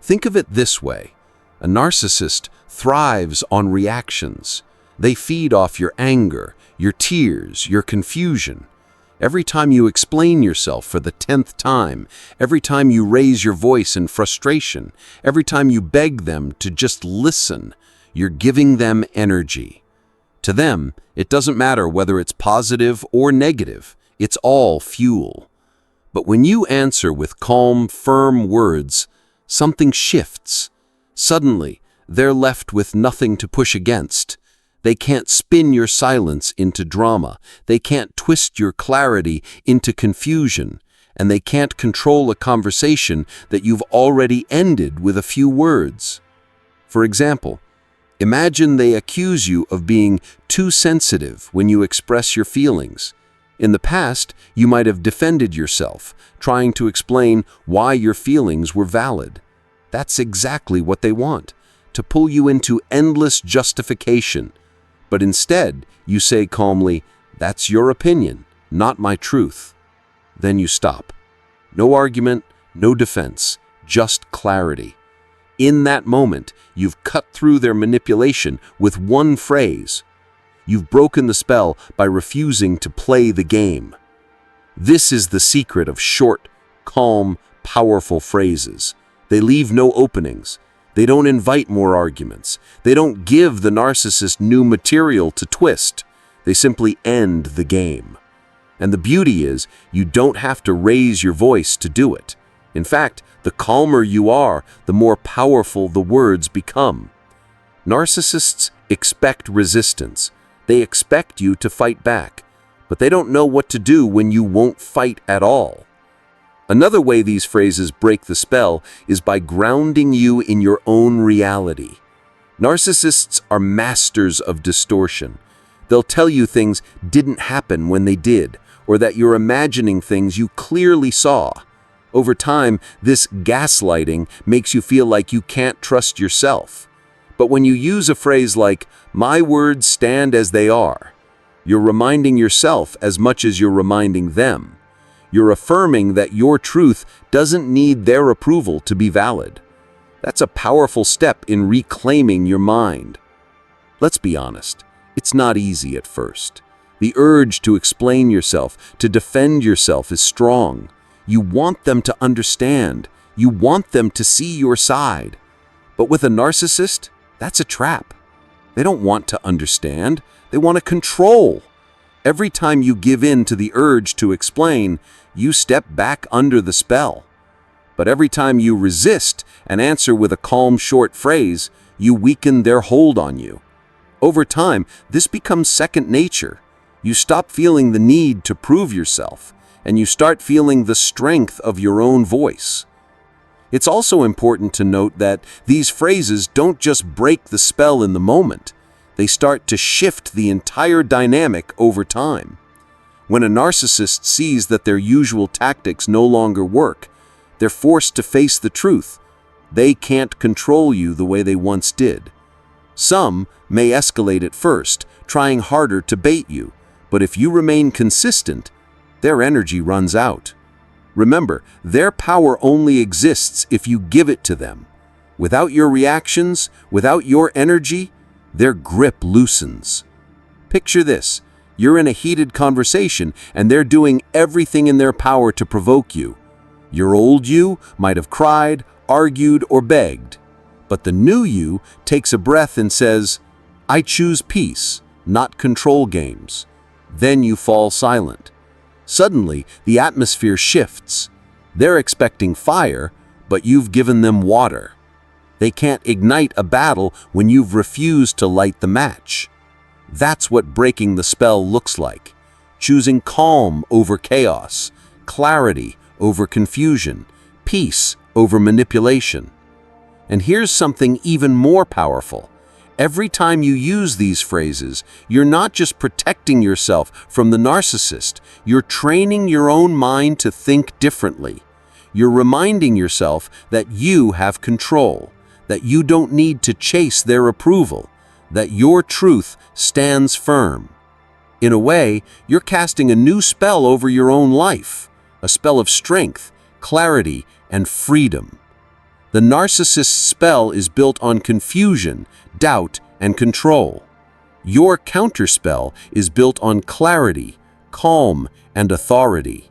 [SPEAKER 4] Think of it this way. A narcissist thrives on reactions. They feed off your anger, your tears, your confusion. Every time you explain yourself for the 10th time, every time you raise your voice in frustration, every time you beg them to just listen, you're giving them energy. To them, it doesn't matter whether it's positive or negative. It's all fuel. But when you answer with calm, firm words, something shifts. Suddenly, they're left with nothing to push against. They can't spin your silence into drama. They can't twist your clarity into confusion. And they can't control a conversation that you've already ended with a few words. For example, imagine they accuse you of being too sensitive when you express your feelings. In the past, you might have defended yourself, trying to explain why your feelings were valid. That's exactly what they want, to pull you into endless justification. But instead, you say calmly, "That's your opinion, not my truth." Then you stop. No argument, no defense, just clarity. In that moment, you've cut through their manipulation with one phrase. You've broken the spell by refusing to play the game. This is the secret of short, calm, powerful phrases. They leave no openings. They don't invite more arguments. They don't give the narcissist new material to twist. They simply end the game. And the beauty is, you don't have to raise your voice to do it. In fact, the calmer you are, the more powerful the words become. Narcissists expect resistance. They expect you to fight back, but they don't know what to do when you won't fight at all. Another way these phrases break the spell is by grounding you in your own reality. Narcissists are masters of distortion. They'll tell you things didn't happen when they did, or that you're imagining things you clearly saw.
[SPEAKER 2] Over time, this gaslighting makes you feel like you can't trust yourself. But when you use a phrase like, "My words stand as they are," you're reminding yourself as much as you're reminding them. You're affirming that your truth doesn't need their approval to be valid. That's a powerful step in reclaiming your mind. Let's be honest, it's not easy at first. The urge to explain yourself, to defend yourself is strong. You want them to understand. You want them to see your side. But with a narcissist, that's a trap. They don't want to understand. They want to control. Every time you give in to the urge to explain, you step back under the spell. But every time you resist and answer with a calm, short phrase, you weaken their hold on you. Over time, this becomes second nature. You stop feeling the need to prove yourself, and you start feeling the strength of your own voice. It's also important to note that these phrases don't just break the spell in the moment. They start to shift the entire dynamic over time. When a narcissist sees that their usual tactics no longer work, they're forced to face the truth. They can't control you the way they once did. Some may escalate at first, trying harder to bait you, but if you remain consistent, their energy runs out. Remember, their power only exists if you give it to them. Without your reactions, without your energy, their grip loosens. Picture this. You're in a heated conversation and they're doing everything in their power to provoke you. Your old you might have cried, argued, or begged. But the new you takes a breath and says, "I choose peace, not control games." Then you fall silent. Suddenly, the atmosphere shifts. They're expecting fire, but you've given them water. They can't ignite a battle when you've refused to light the match. That's what breaking the spell looks like. Choosing calm over chaos, clarity over confusion, peace over manipulation. And here's something even more powerful. Every time you use these phrases, you're not just protecting yourself from the narcissist, you're training your own mind to think differently. You're reminding yourself that you have control, that you don't need to chase their approval, that your truth stands firm. In a way, you're casting a new spell over your own life, a spell of strength, clarity, and freedom. The narcissist's spell is built on confusion, doubt, and control. Your counterspell is built on clarity, calm, and authority.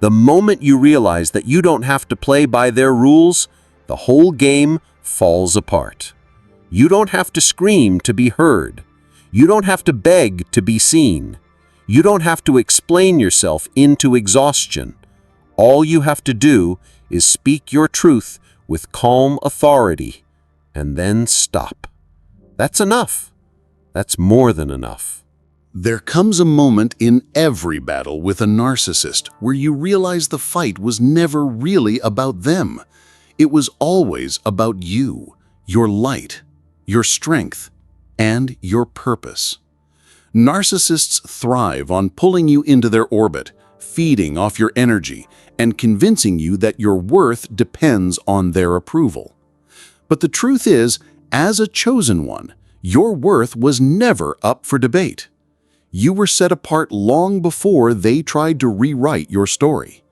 [SPEAKER 2] The moment you realize that you don't have to play by their rules, the whole game falls apart. You don't have to scream to be heard. You don't have to beg to be seen. You don't have to explain yourself into exhaustion. All you have to do is speak your truth with calm authority, and then stop. That's enough. That's more than enough.
[SPEAKER 1] There comes a moment in every battle with a narcissist where you realize the fight was never really about them. It was always about you, your light, your strength, and your purpose. Narcissists thrive on pulling you into their orbit, feeding off your energy, and convincing you that your worth depends on their approval. But the truth is, as a chosen one, your worth was never up for debate. You were set apart long before they tried to rewrite your story.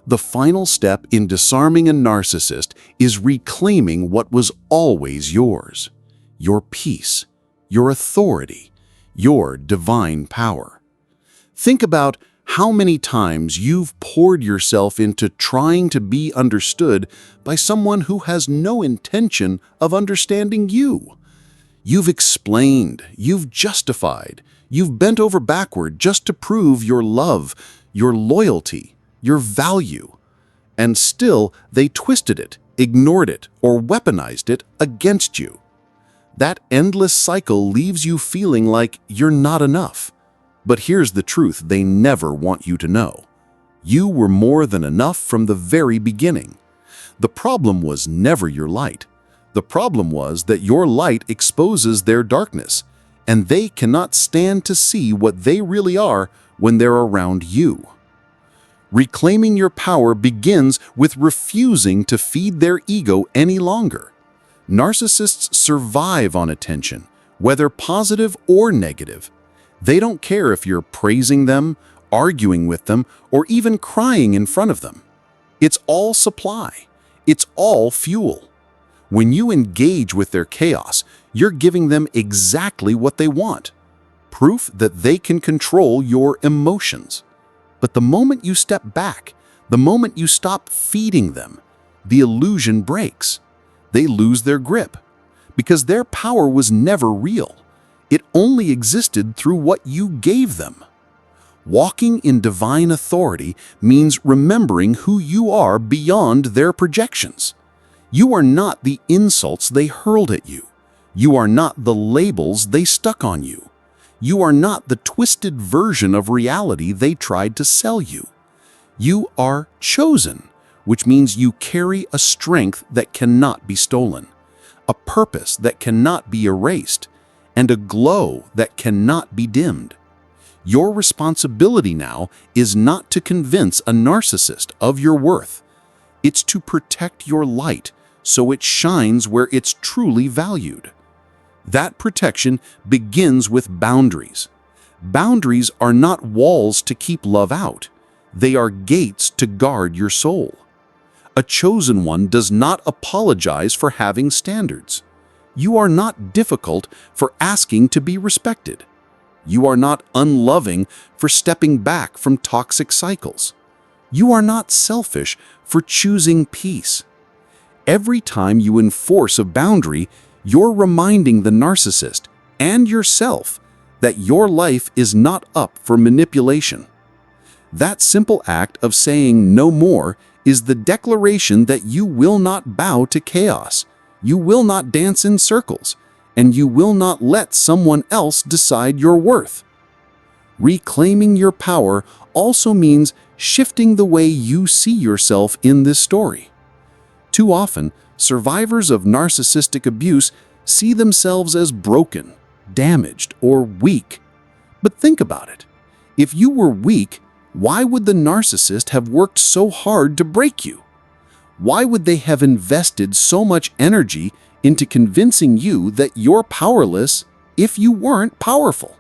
[SPEAKER 1] The final step in disarming a narcissist is reclaiming what was always yours: your peace, your authority, your divine power. Think about how many times you've poured yourself into trying to be understood by someone who has no intention of understanding you. You've explained, you've justified, you've bent over backward just to prove your love, your loyalty, your value. And still, they twisted it, ignored it, or weaponized it against you. That endless cycle leaves you feeling like you're not enough. But here's the truth they never want you to know. You were more than enough from the very beginning. The problem was never your light. The problem was that your light exposes their darkness, and they cannot stand to see what they really are when they're around you.
[SPEAKER 2] Reclaiming your power begins with refusing to feed their ego any longer. Narcissists survive on attention, whether positive or negative. They don't care if you're praising them, arguing with them, or even crying in front of them. It's all supply. It's all fuel. When you engage with their chaos, you're giving them exactly what they want. Proof that they can control your emotions. But the moment you step back, the moment you stop feeding them, the illusion breaks. They lose their grip. Because their power was never real. It only existed through what you gave them. Walking in divine authority means remembering who you are beyond their projections. You are not the insults they hurled at you. You are not the labels they stuck on you. You are not the twisted version of reality they tried to sell you. You are chosen, which means you carry a strength that cannot be stolen, a purpose that cannot be erased, and a glow that cannot be dimmed. Your responsibility now is not to convince a narcissist of your worth. It's to protect your light so it shines where it's truly valued. That protection begins with boundaries. Boundaries are not walls to keep love out. They are gates to guard your soul. A chosen one does not apologize for having standards. You are not difficult for asking to be respected. You are not unloving for stepping back from toxic cycles. You are not selfish for choosing peace. Every time you enforce a boundary, you're reminding the narcissist and yourself that your life is not up for manipulation. That simple act of saying no more is the declaration that you will not bow to chaos, you will not dance in circles, and you will not let someone else decide your worth. Reclaiming your power also means shifting the way you see yourself in this story. Too often, survivors of narcissistic abuse see themselves as broken, damaged, or weak. But think about it. If you were weak, why would the narcissist have worked so hard to break you? Why would they have invested so much energy into convincing you that you're powerless if you weren't powerful?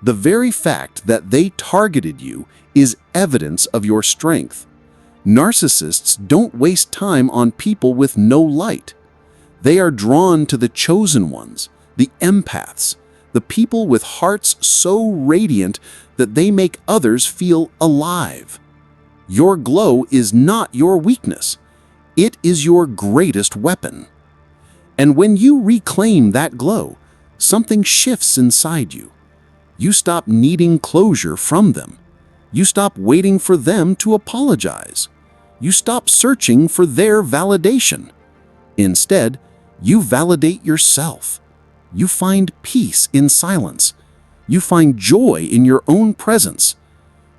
[SPEAKER 2] The very fact that they targeted you is evidence of your strength. Narcissists don't waste time on people with no light. They are drawn to the chosen ones, the empaths, the people with hearts so radiant that they make others feel alive. Your glow is not your weakness. It is your greatest weapon. And when you reclaim that glow, something shifts inside you. You stop needing closure from them. You stop waiting for them to apologize. You stop searching for their validation. Instead, you validate yourself. You find peace in silence. You find joy in your own presence.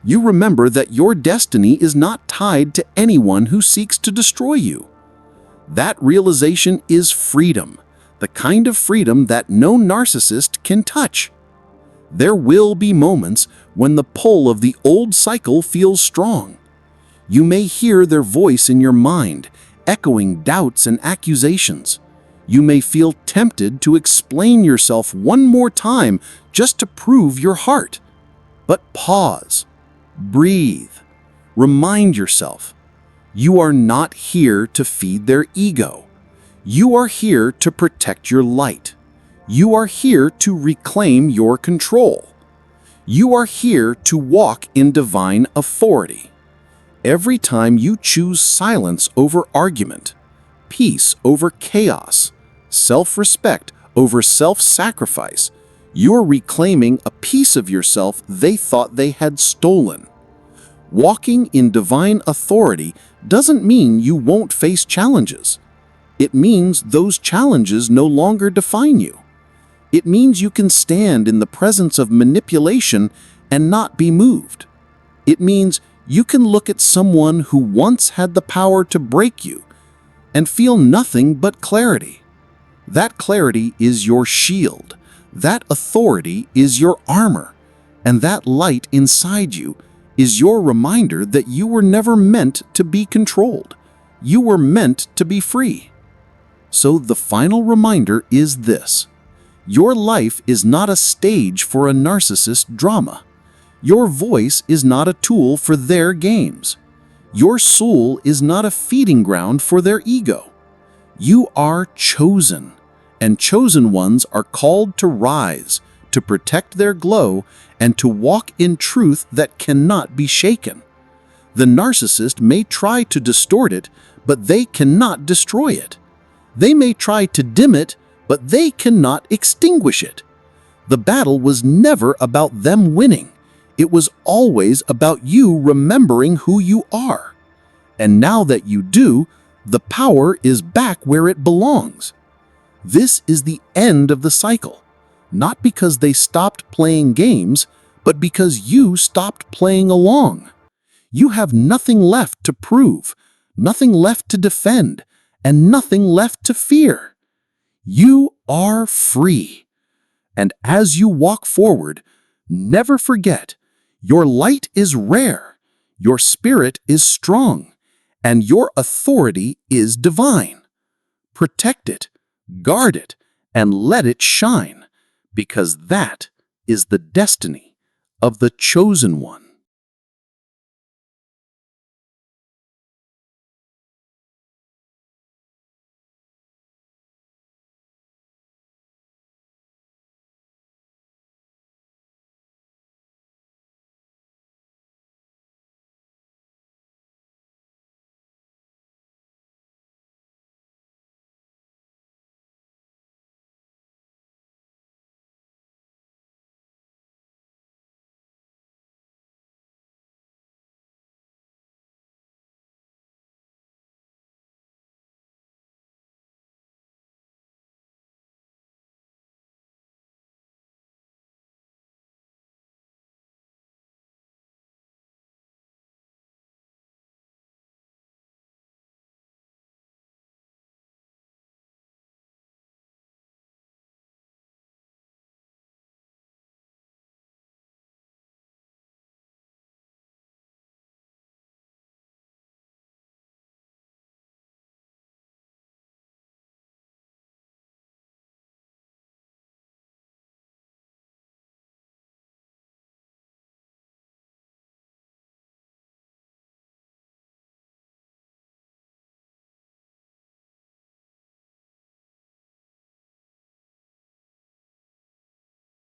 [SPEAKER 2] You remember that your destiny is not tied to anyone who seeks to destroy you. That realization is freedom, the kind of freedom that no narcissist can touch. There will be moments when the pull of the old cycle feels strong. You may hear their voice in your mind, echoing doubts and accusations. You may feel tempted to explain yourself one more time just to prove your heart. But pause. Breathe. Remind yourself, you are not here to feed their ego. You are here to protect your light. You are here to reclaim your control. You are here to walk in divine authority. Every time you choose silence over argument, peace over chaos, self-respect over self-sacrifice, you're reclaiming a piece of yourself they thought they had stolen. Walking in divine authority doesn't mean you won't face challenges. It means those challenges no longer define you. It means you can stand in the presence of manipulation and not be moved. It means you can look at someone who once had the power to break you and feel nothing but clarity. That clarity is your shield. That authority is your armor. And that light inside you is your reminder that you were never meant to be controlled. You were meant to be free. So the final reminder is this: your life is not a stage for a narcissist drama. Your voice is not a tool for their games. Your soul is not a feeding ground for their ego. You are chosen, and chosen ones are called to rise, to protect their glow, and to walk in truth that cannot be shaken. The narcissist may try to distort it, but they cannot destroy it. They may try to dim it, but they cannot extinguish it. The battle was never about them winning. It was always about you remembering who you are. And now that you do, the power is back where it belongs. This is the end of the cycle, not because they stopped playing games, but because you stopped playing along. You have nothing left to prove, nothing left to defend, and nothing left to fear. You are free. And as you walk forward, never forget, your light is rare, your spirit is strong, and your authority is divine. Protect it, guard it, and let it shine, because that is the destiny of the chosen one.